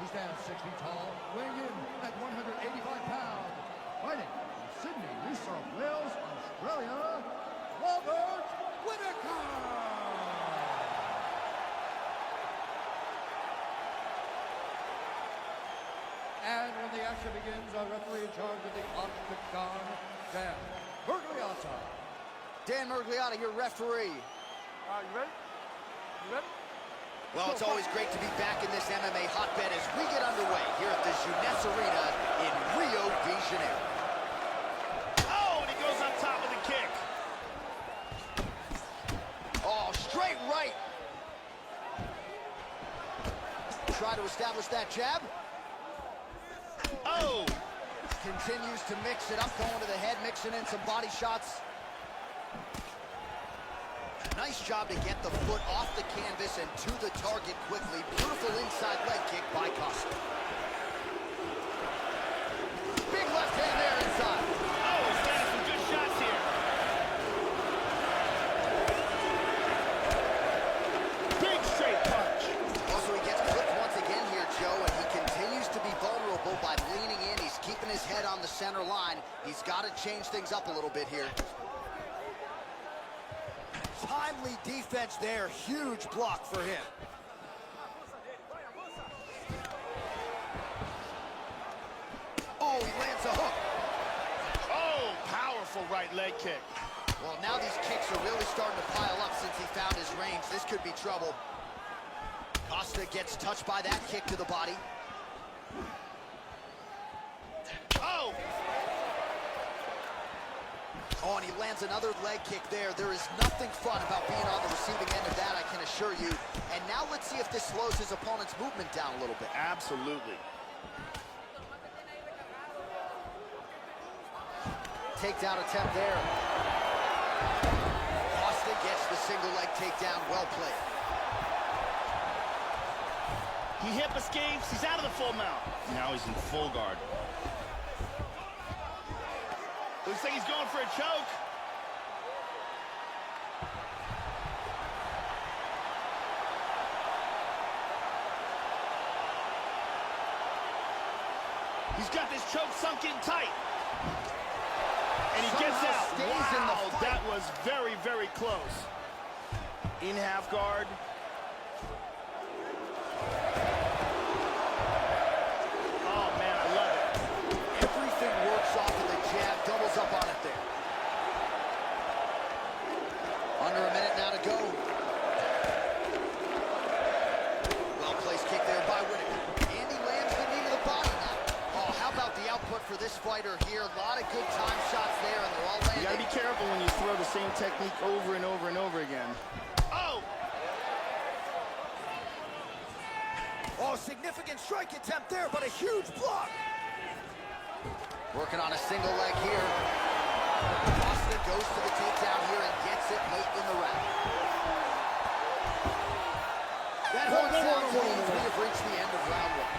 [SPEAKER 3] He stands 6 feet tall, weighing in at 185 pounds. Fighting from Sydney, New South Wales, Australia, Robert Whittaker! And when the action begins, our referee in charge of the octagon, Dan Mergliotta.
[SPEAKER 1] Dan Mergliotta, your referee.
[SPEAKER 4] You ready? You ready?
[SPEAKER 1] Well, it's always great to be back in this MMA hotbed as we get underway here at the Jeunesse Arena in Rio de Janeiro.
[SPEAKER 2] Oh, and he goes on top of the kick.
[SPEAKER 1] Oh, straight right. Try to establish that jab.
[SPEAKER 2] Oh!
[SPEAKER 1] Continues to mix it up, going to the head, mixing in some body shots. Nice job to get the foot off the canvas and to the target quickly. Beautiful inside leg kick by Costa. Big left hand there inside.
[SPEAKER 2] Oh, he's got some good shots here. Big straight punch.
[SPEAKER 1] Also, he gets clipped once again here, Joe, and he continues to be vulnerable by leaning in. He's keeping his head on the center line. He's got to change things up a little bit here. Timely defense there. Huge block for him. Oh, he lands a hook.
[SPEAKER 2] Oh, powerful right leg kick.
[SPEAKER 1] Well, now these kicks are really starting to pile up since he found his range. This could be trouble. Costa gets touched by that kick to the body.
[SPEAKER 2] Oh!
[SPEAKER 1] Oh, and he lands another leg kick there. There is nothing fun about being on the receiving end of that, I can assure you. And now let's see if this slows his opponent's movement down a little bit.
[SPEAKER 2] Absolutely.
[SPEAKER 1] Takedown attempt there. Costa gets the single leg takedown. Well played.
[SPEAKER 2] He hip escapes. He's out of the full mount. Now he's in full guard. Looks like he's going for a choke. He's got this choke sunk in tight. And he gets out. Wow, that was very, very close. In half guard. Oh, man, I love it.
[SPEAKER 1] Everything works off of the jab, doubles up on it there. Under a minute now to go. Well-placed kick there by Whittaker. And he lands the knee to the body now. Oh, how about the output for this fighter here? A lot of good time shots there, and they're all landing.
[SPEAKER 2] You gotta be careful when you throw the same technique over and over and over again. Oh!
[SPEAKER 1] Oh, significant strike attempt there, but a huge block. Working on a single leg here. Austin goes to the takedown here and gets it late in the round. That whole sounds means we have reached the end of round one.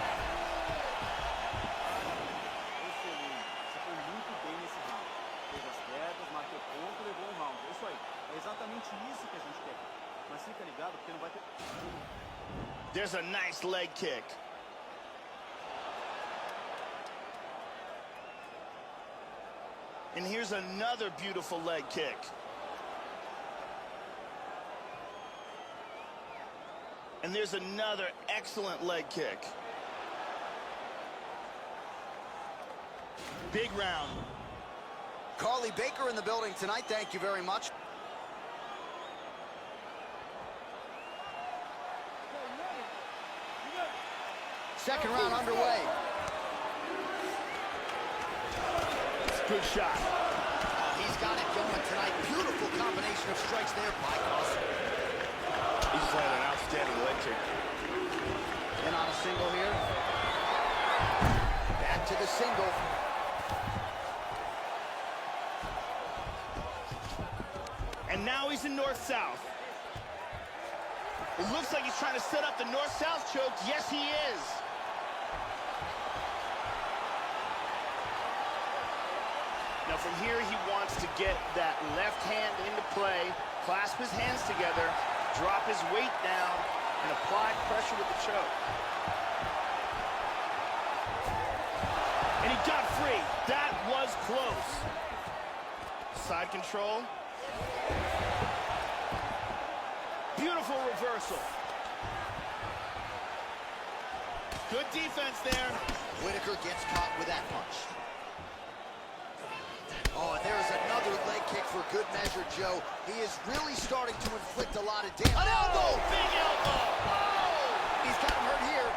[SPEAKER 4] Excelente. Você foi muito bem nesse round. Fez as quedas, marcou ponto, levou um round. É isso aí. É exatamente isso que a gente quer. Mas fica ligado porque não vai ter...
[SPEAKER 2] There's a nice leg kick. And here's another beautiful leg kick. And there's another excellent leg kick. Big round.
[SPEAKER 1] Carly Baker in the building tonight. Thank you very much. Second round underway.
[SPEAKER 2] It's a good shot.
[SPEAKER 1] Oh, he's got it going tonight. Beautiful combination of strikes there by Carson.
[SPEAKER 2] He's playing an outstanding leg kick.
[SPEAKER 1] In on a single here. Back to the single.
[SPEAKER 2] And now he's in north-south. It looks like he's trying to set up the north-south choke. Yes, he is. Now from here, he wants to get that left hand into play, clasp his hands together, drop his weight down, and apply pressure with the choke. And he got free. That was close. Side control. Beautiful reversal. Good defense there.
[SPEAKER 1] Whittaker gets caught with that punch. Oh, and there's another leg kick for good measure, Joe. He is really starting to inflict a lot of damage.
[SPEAKER 2] An elbow! Big elbow! Oh!
[SPEAKER 1] He's got him hurt here.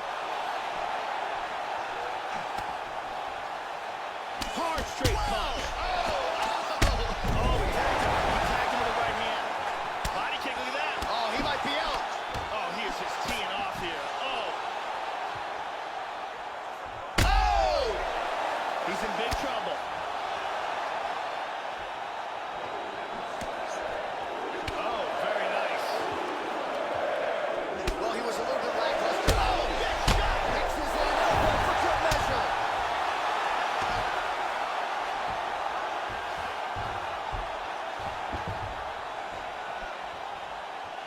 [SPEAKER 2] Hard straight punch. Oh, he tagged him. He tagged him with the right hand. Body kick, look at that.
[SPEAKER 1] Oh, he might be out.
[SPEAKER 2] Oh, he is just teeing off here. Oh!
[SPEAKER 1] Oh!
[SPEAKER 2] He's in big trouble. Oh, very nice.
[SPEAKER 1] Well, he was a little bit lackluster. Oh,
[SPEAKER 2] Big shot!
[SPEAKER 1] mixes in an elbow for good measure.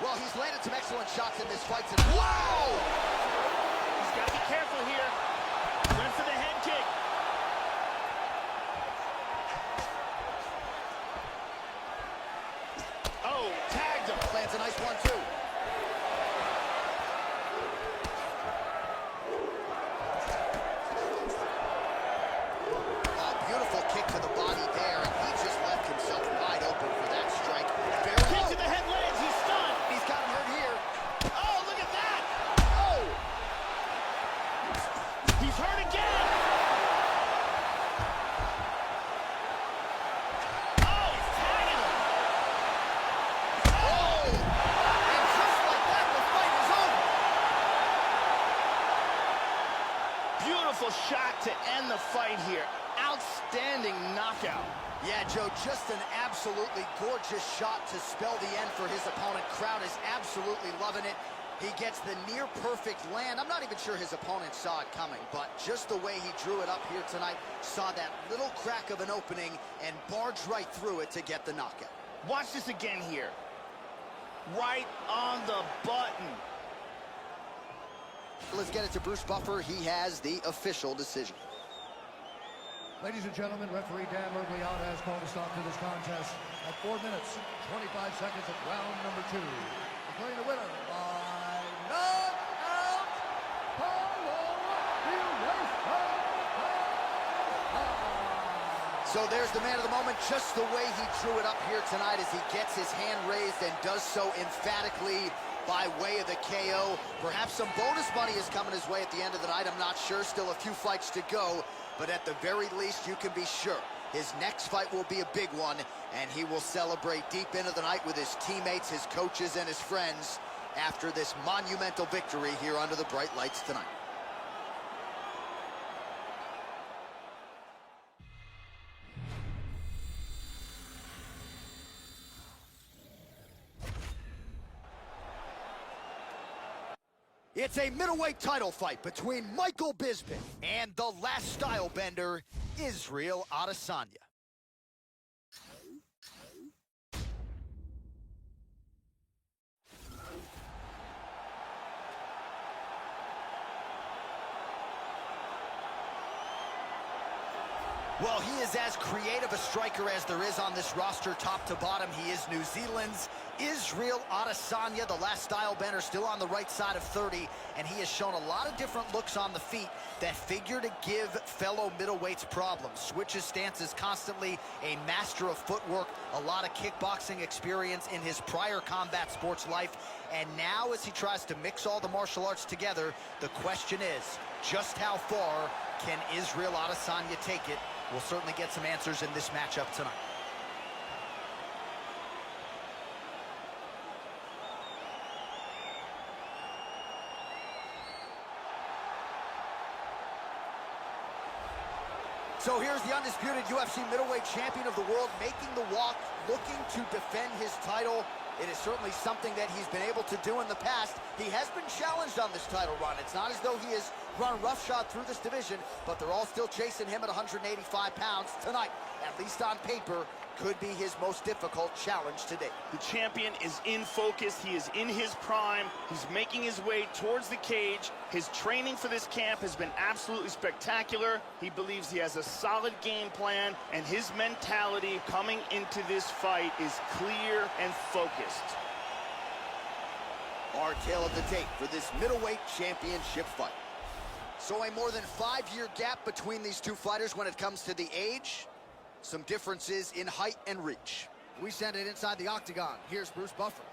[SPEAKER 1] Well, he's landed some excellent shots in this fight tonight. Wow!
[SPEAKER 2] He's got to be careful here. Went for the head kick. Oh, tagged him.
[SPEAKER 1] Lands a nice one, too. Oh, beautiful kick to the body there, and he just left himself wide open for that strike. Very
[SPEAKER 2] Kick
[SPEAKER 1] low.
[SPEAKER 2] to the head lands. He's stunned.
[SPEAKER 1] He's got him hurt here.
[SPEAKER 2] Oh, look at that.
[SPEAKER 1] Oh!
[SPEAKER 2] He's hurt again. Oh, he's tagging him.
[SPEAKER 1] Oh! And just like that, the fight is over.
[SPEAKER 2] Beautiful shot to end the fight here. Outstanding knockout.
[SPEAKER 1] Yeah, Joe, just an absolutely gorgeous shot to spell the end for his opponent. Crowd is absolutely loving it. He gets the near-perfect land. I'm not even sure his opponent saw it coming, but just the way he drew it up here tonight, saw that little crack of an opening and barged right through it to get the knockout.
[SPEAKER 2] Watch this again here. Right on the button.
[SPEAKER 1] Let's get it to Bruce Buffer. He has the official decision.
[SPEAKER 3] Ladies and gentlemen, referee Dan Mergliotta has called a stop to this contest at 4 minutes, 25 seconds of round number 2. Declaring the winner by knockout,
[SPEAKER 1] So there's the man of the moment, just the way he drew it up here tonight as he gets his hand raised and does so emphatically by way of the KO. Perhaps some bonus money is coming his way at the end of the night. I'm not sure. Still a few fights to go. But at the very least, you can be sure his next fight will be a big one, and he will celebrate deep into the night with his teammates, his coaches, and his friends after this monumental victory here under the bright lights tonight. It's a middleweight title fight between Michael Bisping and the last style bender, Israel Adesanya. Well, he is as creative a striker as there is on this roster, top to bottom. He is New Zealand's Israel Adesanya, the last style bender, still on the right side of 30, and he has shown a lot of different looks on the feet that figure to give fellow middleweights problems. Switches stances constantly, a master of footwork, a lot of kickboxing experience in his prior combat sports life, and now as he tries to mix all the martial arts together, the question is, just how far can Israel Adesanya take it? We'll certainly get some answers in this matchup tonight. So here's the undisputed UFC middleweight champion of the world making the walk, looking to defend his title. It is certainly something that he's been able to do in the past. He has been challenged on this title run. It's not as though he has run roughshod through this division, but they're all still chasing him at 185 pounds tonight. At least on paper, could be his most difficult challenge today.
[SPEAKER 2] The champion is in focus. He is in his prime. He's making his way towards the cage. His training for this camp has been absolutely spectacular. He believes he has a solid game plan, and his mentality coming into this fight is clear and focused.
[SPEAKER 1] Our tale of the tape for this middleweight championship fight. So a more than 5-year gap between these two fighters when it comes to the age. Some differences in height and reach. We send it inside the octagon. Here's Bruce Buffer.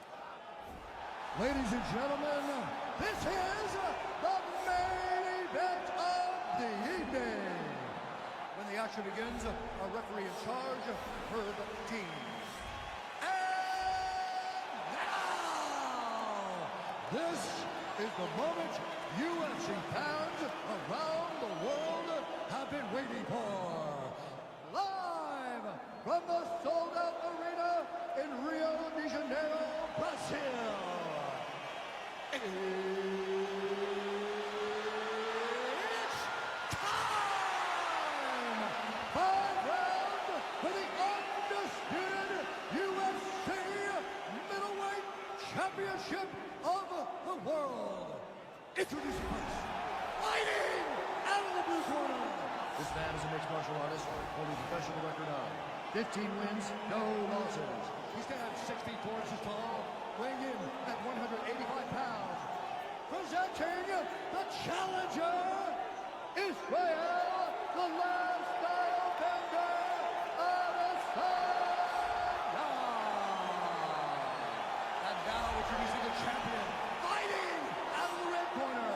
[SPEAKER 3] Ladies and gentlemen, this is the main event of the evening. When the action begins, our referee in charge, Herb Dean. And now, this is the moment UFC fans around the world have been waiting for. Live from the sold-out arena in Rio de Janeiro, Brazil. It's time! 5 rounds for the undisputed UFC middleweight championship of the world. Introducing first, fighting out of the blue corner. This man is a mixed martial artist, holding a professional record of 15 wins, no losses. He stands 6 feet 4 inches tall, weighing in at 185 pounds. Presenting the challenger, Israel, the last style bender, Adesanya. And now introducing the champion, fighting out of the red corner.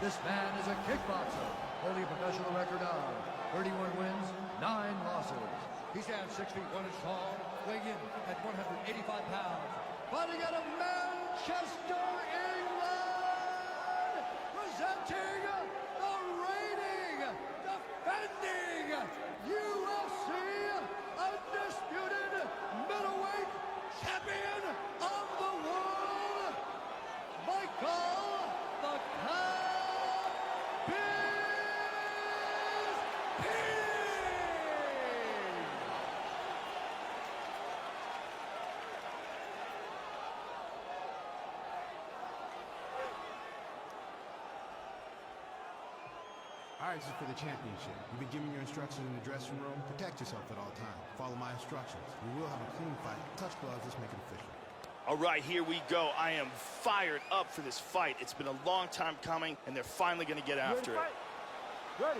[SPEAKER 3] This man is a kickboxer, holding a professional record of 31 wins, 9 losses. He stands 6 feet 1 inch tall, weighing in at 185 pounds. Fighting out of Manchester, England, presenting the reigning, defending UFC undisputed middleweight champion of the world, Michael
[SPEAKER 5] fight is for the championship. You've been given your instructions in the dressing room. Protect yourself at all times. Follow my instructions. We will have a clean fight. Touch gloves, let's make it official.
[SPEAKER 2] All right, here we go. I am fired up for this fight. It's been a long time coming, and they're finally going to get after it.
[SPEAKER 4] Ready.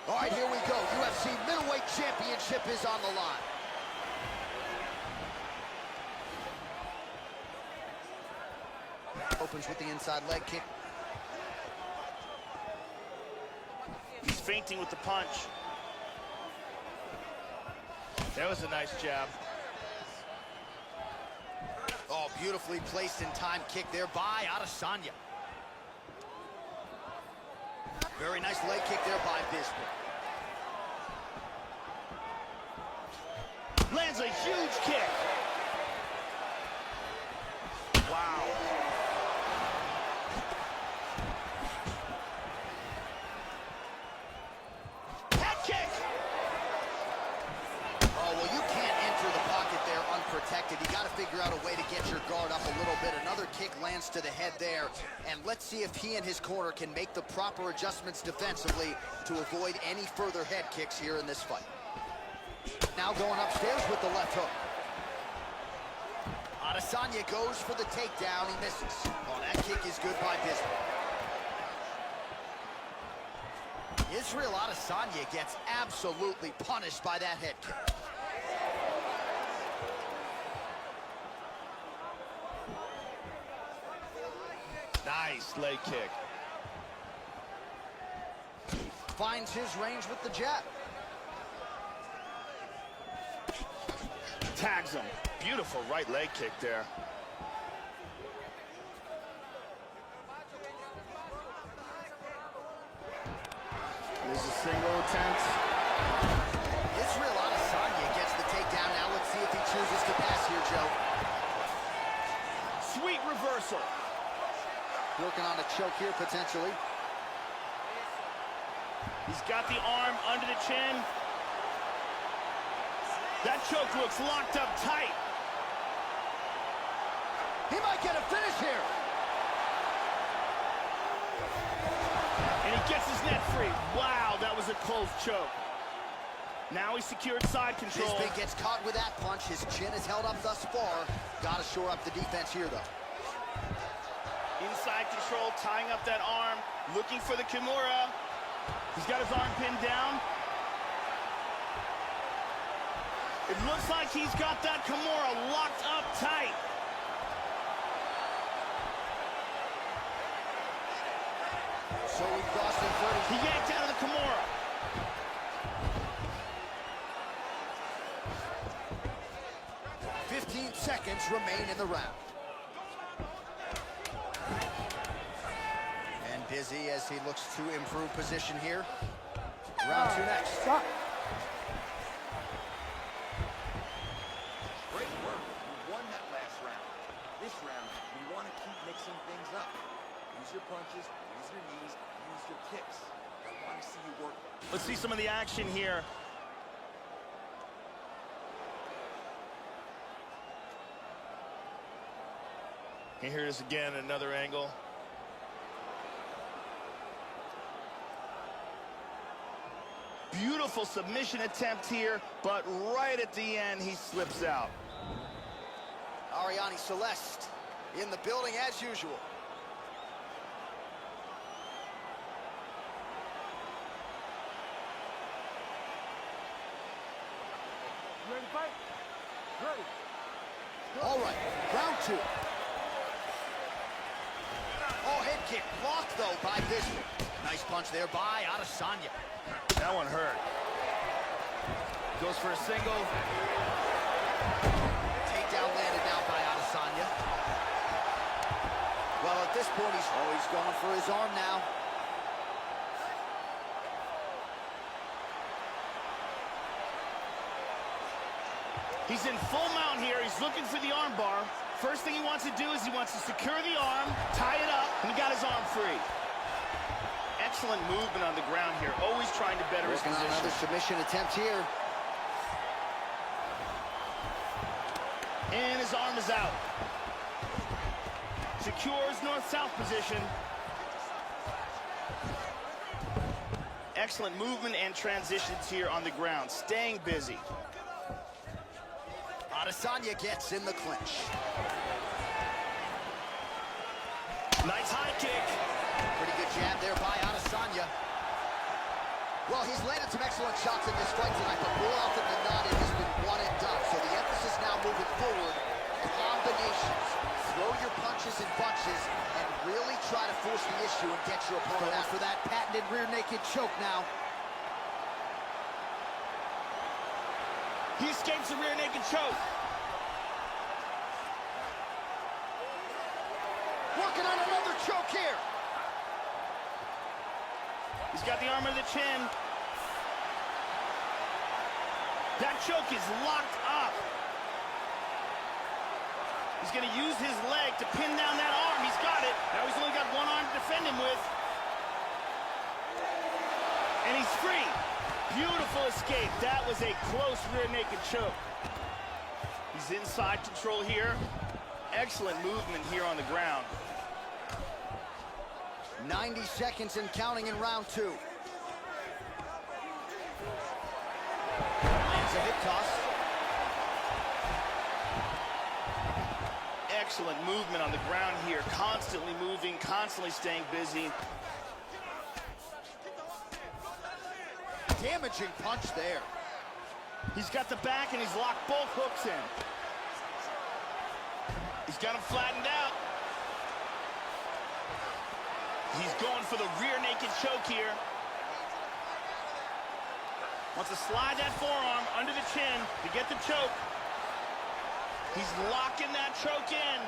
[SPEAKER 1] All right, here we go. UFC Middleweight Championship is on the line. Opens with the inside leg kick.
[SPEAKER 2] He's feinting with the punch. That was a nice jab.
[SPEAKER 1] Oh, beautifully placed in time kick there by Adesanya. Very nice leg kick there by Bisping.
[SPEAKER 2] Lands a huge kick. Wow. Head kick.
[SPEAKER 1] Oh, well, you can't enter the pocket there unprotected. You got to figure out a way to get your guard up a little bit. Another kick lands to the head there. And let's see if he and his corner can make the proper adjustments defensively to avoid any further head kicks here in this fight. Now going upstairs with the left hook. Adesanya goes for the takedown. He misses. Oh, that kick is good by Bisping. Israel Adesanya gets absolutely punished by that head kick.
[SPEAKER 2] Nice leg kick.
[SPEAKER 1] Finds his range with the jab.
[SPEAKER 2] Tags him. Beautiful right leg kick there. There's a single attempt.
[SPEAKER 1] Israel Adesanya gets the takedown. Now let's see if he chooses to pass here, Joe.
[SPEAKER 2] Sweet reversal.
[SPEAKER 1] Working on a choke here, potentially.
[SPEAKER 2] He's got the arm under the chin. That choke looks locked up tight.
[SPEAKER 1] He might get a finish here.
[SPEAKER 2] And he gets his net free. Wow, that was a close choke. Now he secured side control.
[SPEAKER 1] Bisping gets caught with that punch. His chin is held up thus far. Got to shore up the defense here, though.
[SPEAKER 2] Inside control, tying up that arm, looking for the Kimura. He's got his arm pinned down. It looks like he's got that Kimura locked up tight.
[SPEAKER 1] So we crossed in 30.
[SPEAKER 2] He yanked out of the Kimura.
[SPEAKER 1] Seconds remain in the round. And busy as he looks to improve position here. Round two next.
[SPEAKER 6] Great work. You won that last round. This round, we want to keep mixing things up. Use your punches, use your knees, use your kicks. I want to see you work.
[SPEAKER 2] Let's see some of the action here. And here it is again, another angle. Beautiful submission attempt here, but right at the end, he slips out.
[SPEAKER 1] Ariane Celeste in the building as usual.
[SPEAKER 4] You ready to fight? Ready.
[SPEAKER 1] All right, round two. Oh, head kick blocked, though, by Bisping. Nice punch there by Adesanya.
[SPEAKER 2] That one hurt. Goes for a single.
[SPEAKER 1] Takedown landed now by Adesanya. Well, at this point, he's going for his arm now.
[SPEAKER 2] He's in full mount here. He's looking for the arm bar. First thing he wants to do is he wants to secure the arm, tie it up, and he got his arm free. Excellent movement on the ground here. Always trying to better his position.
[SPEAKER 1] Another submission attempt here.
[SPEAKER 2] And his arm is out. Secures north-south position. Excellent movement and transitions here on the ground, staying busy.
[SPEAKER 1] Adesanya gets in the clinch.
[SPEAKER 2] Nice high kick.
[SPEAKER 1] Pretty good jab there by Adesanya. Well, he's landed some excellent shots in this fight tonight, but more often than not, it has been one and done. So the emphasis now moving forward, combinations. Throw your punches in bunches and really try to force the issue and get your opponent out. For that patented rear naked choke now.
[SPEAKER 2] He escapes the rear naked choke.
[SPEAKER 1] Working on another choke here.
[SPEAKER 2] He's got the arm of the chin. That choke is locked up. He's going to use his leg to pin down that arm. He's got it. Now he's only got one arm to defend him with. And he's free. Beautiful escape. That was a close rear naked choke. He's inside control here. Excellent movement here on the ground.
[SPEAKER 1] 90 seconds and counting in round 2. Lands a hip toss.
[SPEAKER 2] Excellent movement on the ground here. Constantly moving, constantly staying busy.
[SPEAKER 1] Damaging punch there.
[SPEAKER 2] He's got the back and he's locked both hooks in. He's got him flattened out. He's going for the rear naked choke here. Wants to slide that forearm under the chin to get the choke. He's locking that choke in.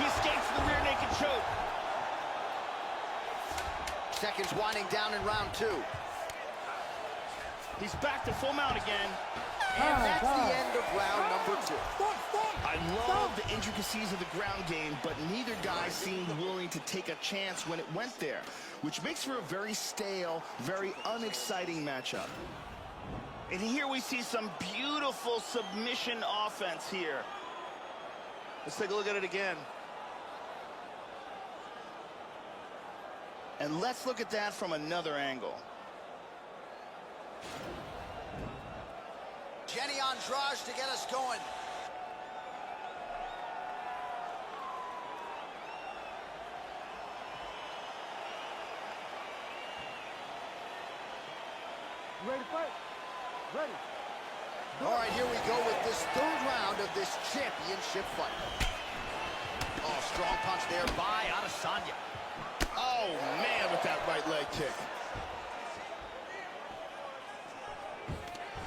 [SPEAKER 2] He escapes the rear naked choke.
[SPEAKER 1] Seconds winding down in round 2.
[SPEAKER 2] He's back to full mount again.
[SPEAKER 1] And that's the end of round number 2.
[SPEAKER 2] I love the intricacies of the ground game, but neither guy seemed willing to take a chance when it went there, which makes for a very stale, very unexciting matchup. And here we see some beautiful submission offense here. Let's take a look at it again. And let's look at that from another angle.
[SPEAKER 1] Jenny Andrade to get us going.
[SPEAKER 3] Ready to fight? Ready.
[SPEAKER 1] All right, here we go with this 3rd round of this championship fight. Oh, strong punch there by Adesanya.
[SPEAKER 2] Oh, man, with that right leg kick.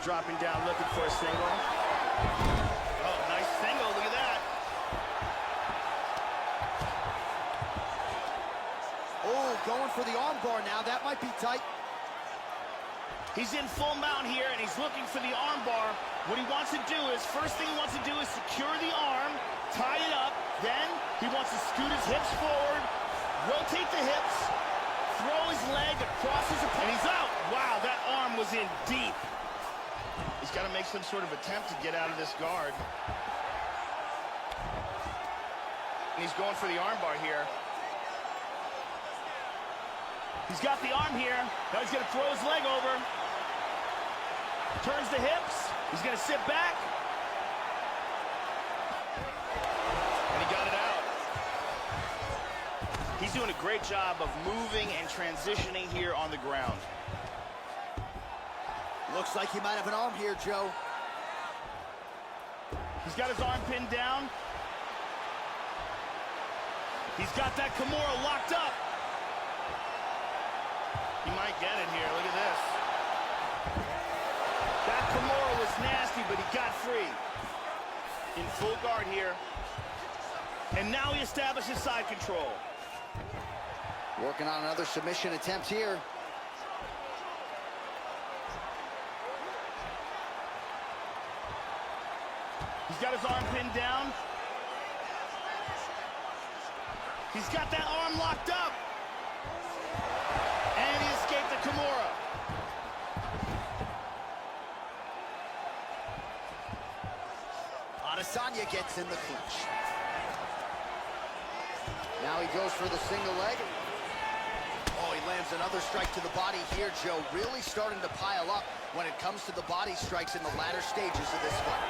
[SPEAKER 2] Dropping down, looking for a single. Oh, nice single, look at that.
[SPEAKER 1] Oh, going for the armbar now. That might be tight.
[SPEAKER 2] He's in full mount here, and he's looking for the arm bar. What he wants to do is, first thing he wants to do is secure the arm, tie it up. Then he wants to scoot his hips forward, rotate the hips, throw his leg across his opponent. And he's out. Wow, that arm was in deep. He's got to make some sort of attempt to get out of this guard. And he's going for the arm bar here. He's got the arm here. Now he's going to throw his leg over. Turns the hips. He's going to sit back. And he got it out. He's doing a great job of moving and transitioning here on the ground.
[SPEAKER 1] Looks like he might have an arm here, Joe.
[SPEAKER 2] He's got his arm pinned down. He's got that Kimura locked up. He might get it here. Look at this. That Kimura was nasty, but he got free. In full guard here. And now he establishes side control.
[SPEAKER 1] Working on another submission attempt here.
[SPEAKER 2] He's got his arm pinned down. He's got that arm locked up. And he escaped the Kimura.
[SPEAKER 1] Adesanya gets in the clinch. Now he goes for the single leg. lands another strike to the body here, Joe. Really starting to pile up when it comes to the body strikes in the latter stages of this fight.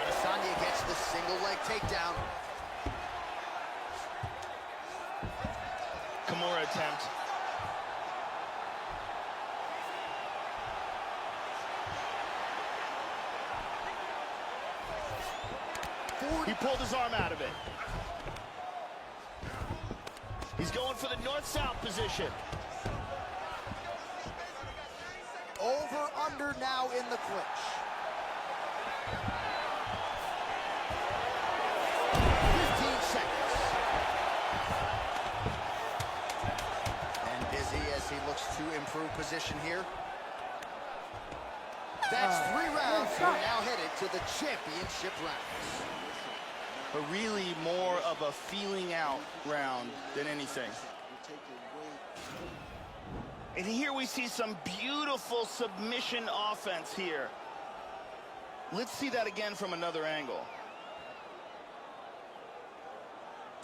[SPEAKER 1] Adesanya gets the single leg takedown.
[SPEAKER 2] Kimura attempt. He pulled his arm out of it. He's going for the north-south position.
[SPEAKER 1] Over, under now in the clinch. 15 seconds. And busy as he looks to improve position here. That's 3 rounds. We're now headed to the championship rounds.
[SPEAKER 2] But really more of a feeling out round than anything. And here we see some beautiful submission offense here. Let's see that again from another angle.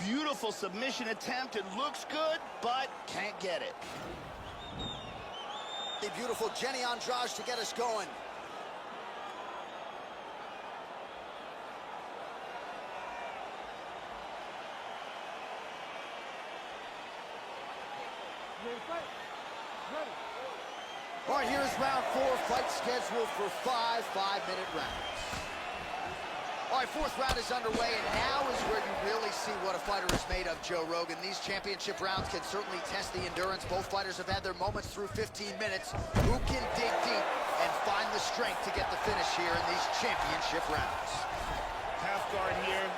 [SPEAKER 2] Beautiful submission attempt. It looks good, but can't get it.
[SPEAKER 1] The beautiful Jenny Andrade to get us going. All right, here's round 4, fight scheduled for 5 5-minute rounds. All right, 4th round is underway, and now is where you really see what a fighter is made of, Joe Rogan. These championship rounds can certainly test the endurance. Both fighters have had their moments through 15 minutes. Who can dig deep and find the strength to get the finish here in these championship rounds?
[SPEAKER 2] Half guard here.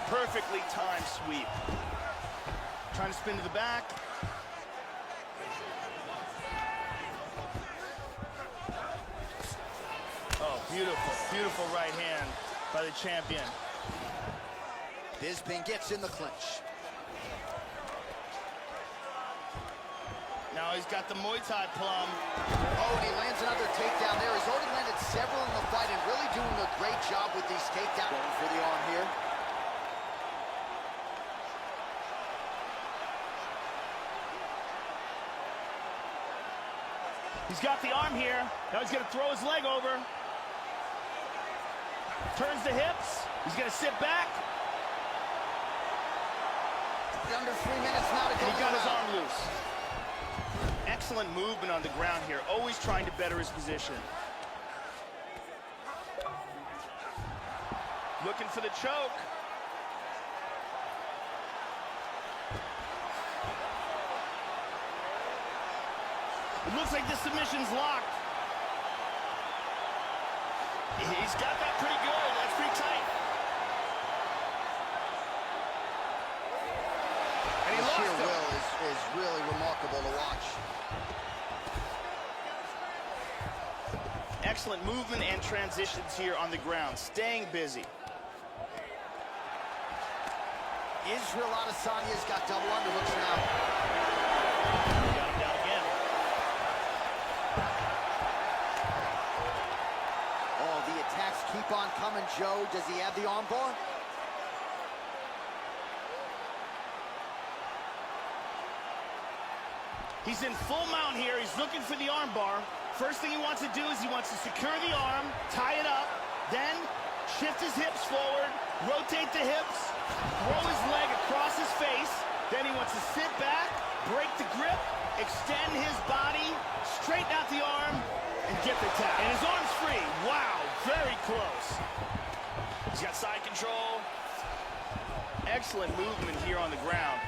[SPEAKER 2] Perfectly timed sweep. Trying to spin to the back. Oh, beautiful, beautiful right hand by the champion.
[SPEAKER 1] Bisping gets in the clinch.
[SPEAKER 2] Now he's got the Muay Thai plum.
[SPEAKER 1] Oh, and he lands another takedown there. He's already landed several in the fight and really doing a great job with these takedowns. Going for the arm here.
[SPEAKER 2] He's got the arm here. Now he's going to throw his leg over. Turns the hips. He's going to sit back.
[SPEAKER 1] Under 3 minutes now to go.
[SPEAKER 2] He got his arm loose. Excellent movement on the ground here. Always trying to better his position. Looking for the choke. It looks like the submission's locked. He's got that pretty good. That's pretty tight. And he
[SPEAKER 1] This
[SPEAKER 2] lost
[SPEAKER 1] here
[SPEAKER 2] him.
[SPEAKER 1] will is really remarkable to watch.
[SPEAKER 2] Excellent movement and transitions here on the ground. Staying busy.
[SPEAKER 1] Israel Adesanya's got double underhooks now.
[SPEAKER 2] Got him down again.
[SPEAKER 1] Oh, the attacks keep on coming, Joe. Does he have the arm bar?
[SPEAKER 2] He's in full mount here. He's looking for the arm bar. First thing he wants to do is he wants to secure the arm, tie it up, then shift his hips forward, rotate the hips, throw his leg across his face. Then he wants to sit back, break the grip, extend his body, straighten out the arm, and get the tap. And his arm's free. Wow, very close. He's got side control. Excellent movement here on the ground.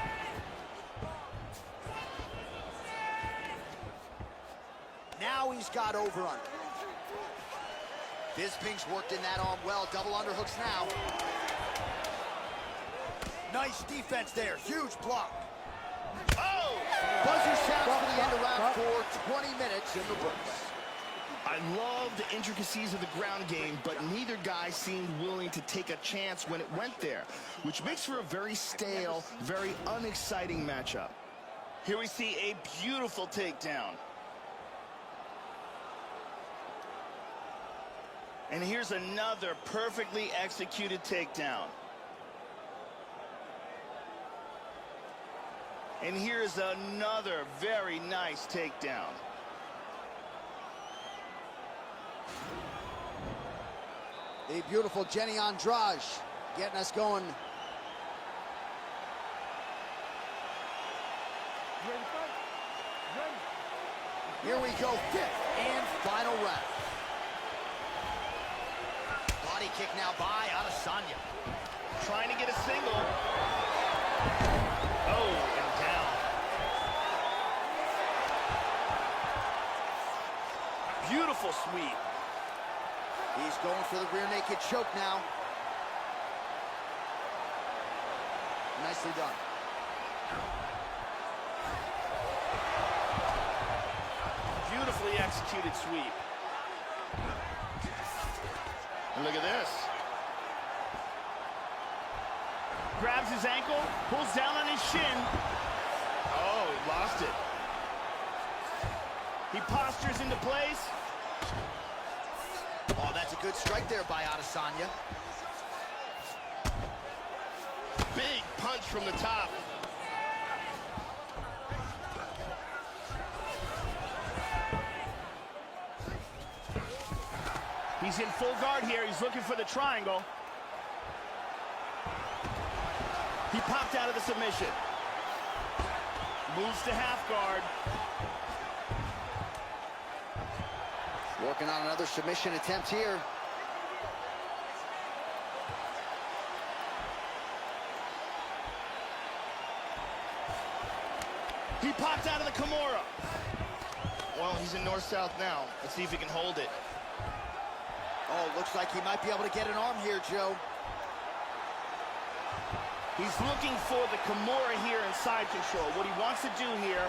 [SPEAKER 1] Now he's got over under. Bisping's worked in that arm well. Double underhooks now. Nice defense there. Huge block.
[SPEAKER 2] Oh!
[SPEAKER 1] Buzzer sounds for the end of round 4. 20 minutes in the books.
[SPEAKER 2] I love the intricacies of the ground game, but neither guy seemed willing to take a chance when it went there, which makes for a very stale, very unexciting matchup. Here we see a beautiful takedown. And here's another perfectly executed takedown. And here's another very nice takedown.
[SPEAKER 1] The beautiful Jenny Andrade getting us going. Here we go, fifth and final round. Body kick now by Adesanya.
[SPEAKER 2] Trying to get a single. Oh, and down. Beautiful sweep.
[SPEAKER 1] He's going for the rear naked choke now. Nicely done.
[SPEAKER 2] Beautifully executed sweep. And look at this. Grabs his ankle, pulls down on his shin. Oh, he lost it. He postures into place.
[SPEAKER 1] Oh, that's a good strike there by Adesanya.
[SPEAKER 2] Big punch from the top. He's in full guard here. He's looking for the triangle. He popped out of the submission. Moves to half guard.
[SPEAKER 1] Working on another submission attempt here.
[SPEAKER 2] He popped out of the Kimura. Well, he's in north-south now. Let's see if he can hold it.
[SPEAKER 1] Oh, looks like he might be able to get an arm here, Joe.
[SPEAKER 2] He's looking for the Kimura here in side control. What he wants to do here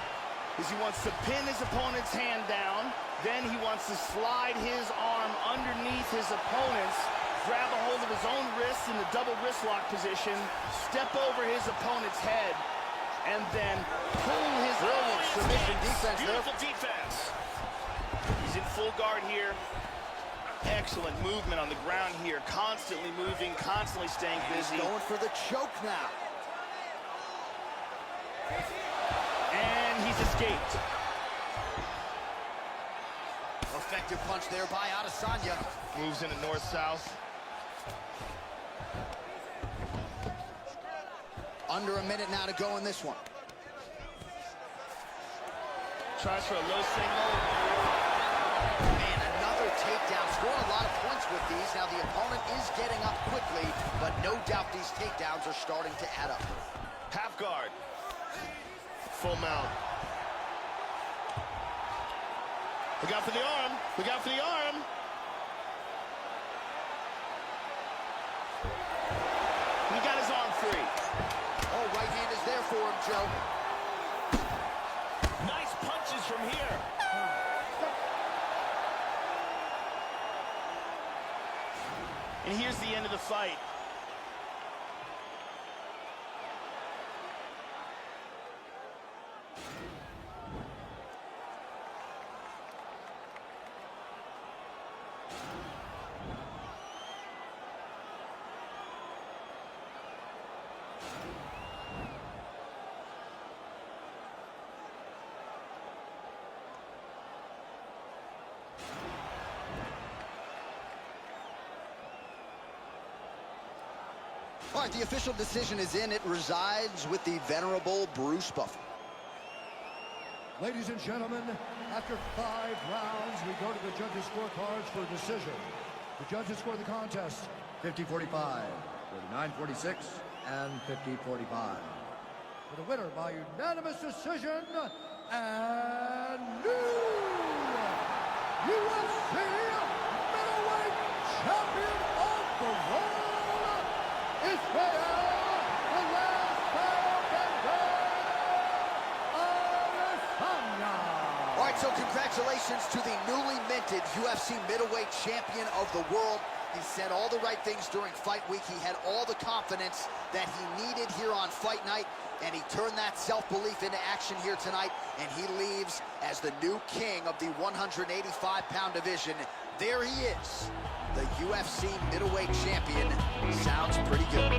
[SPEAKER 2] is he wants to pin his opponent's hand down. Then he wants to slide his arm underneath his opponent's, grab a hold of his own wrist in the double wrist lock position, step over his opponent's head, and then pull his own
[SPEAKER 1] submission defense there.
[SPEAKER 2] Beautiful defense. He's in full guard here. Excellent movement on the ground here. Constantly moving, constantly staying busy.
[SPEAKER 1] He's going for the choke now.
[SPEAKER 2] And he's escaped.
[SPEAKER 1] Effective punch there by Adesanya.
[SPEAKER 2] Moves into north-south.
[SPEAKER 1] Under a minute now to go in this one.
[SPEAKER 2] Tries for a low single.
[SPEAKER 1] Man, another takedown. Scoring a lot of points with these. Now the opponent is getting up quickly, but no doubt these takedowns are starting to add up.
[SPEAKER 2] Half guard. Full mount. Look out for the arm. Look out for the arm. He got his arm free.
[SPEAKER 1] Oh, right hand is there for him, Joe.
[SPEAKER 2] Nice punches from here. And here's the end of the fight.
[SPEAKER 1] All right, the official decision is in. It resides with the venerable Bruce Buffer.
[SPEAKER 3] Ladies and gentlemen, after 5 rounds, we go to the judges' scorecards for a decision. The judges score the contest 50-45, 49-46, and 50-45. For the winner by unanimous decision, and new UFC Middleweight Champion of the World, Israel, the last Adesanya.
[SPEAKER 1] All right, so congratulations to the newly minted UFC Middleweight Champion of the World. He said all the right things during fight week. He had all the confidence that he needed here on fight night, and he turned that self-belief into action here tonight, and he leaves as the new king of the 185-pound division. There he is, the UFC Middleweight Champion. Sounds pretty good.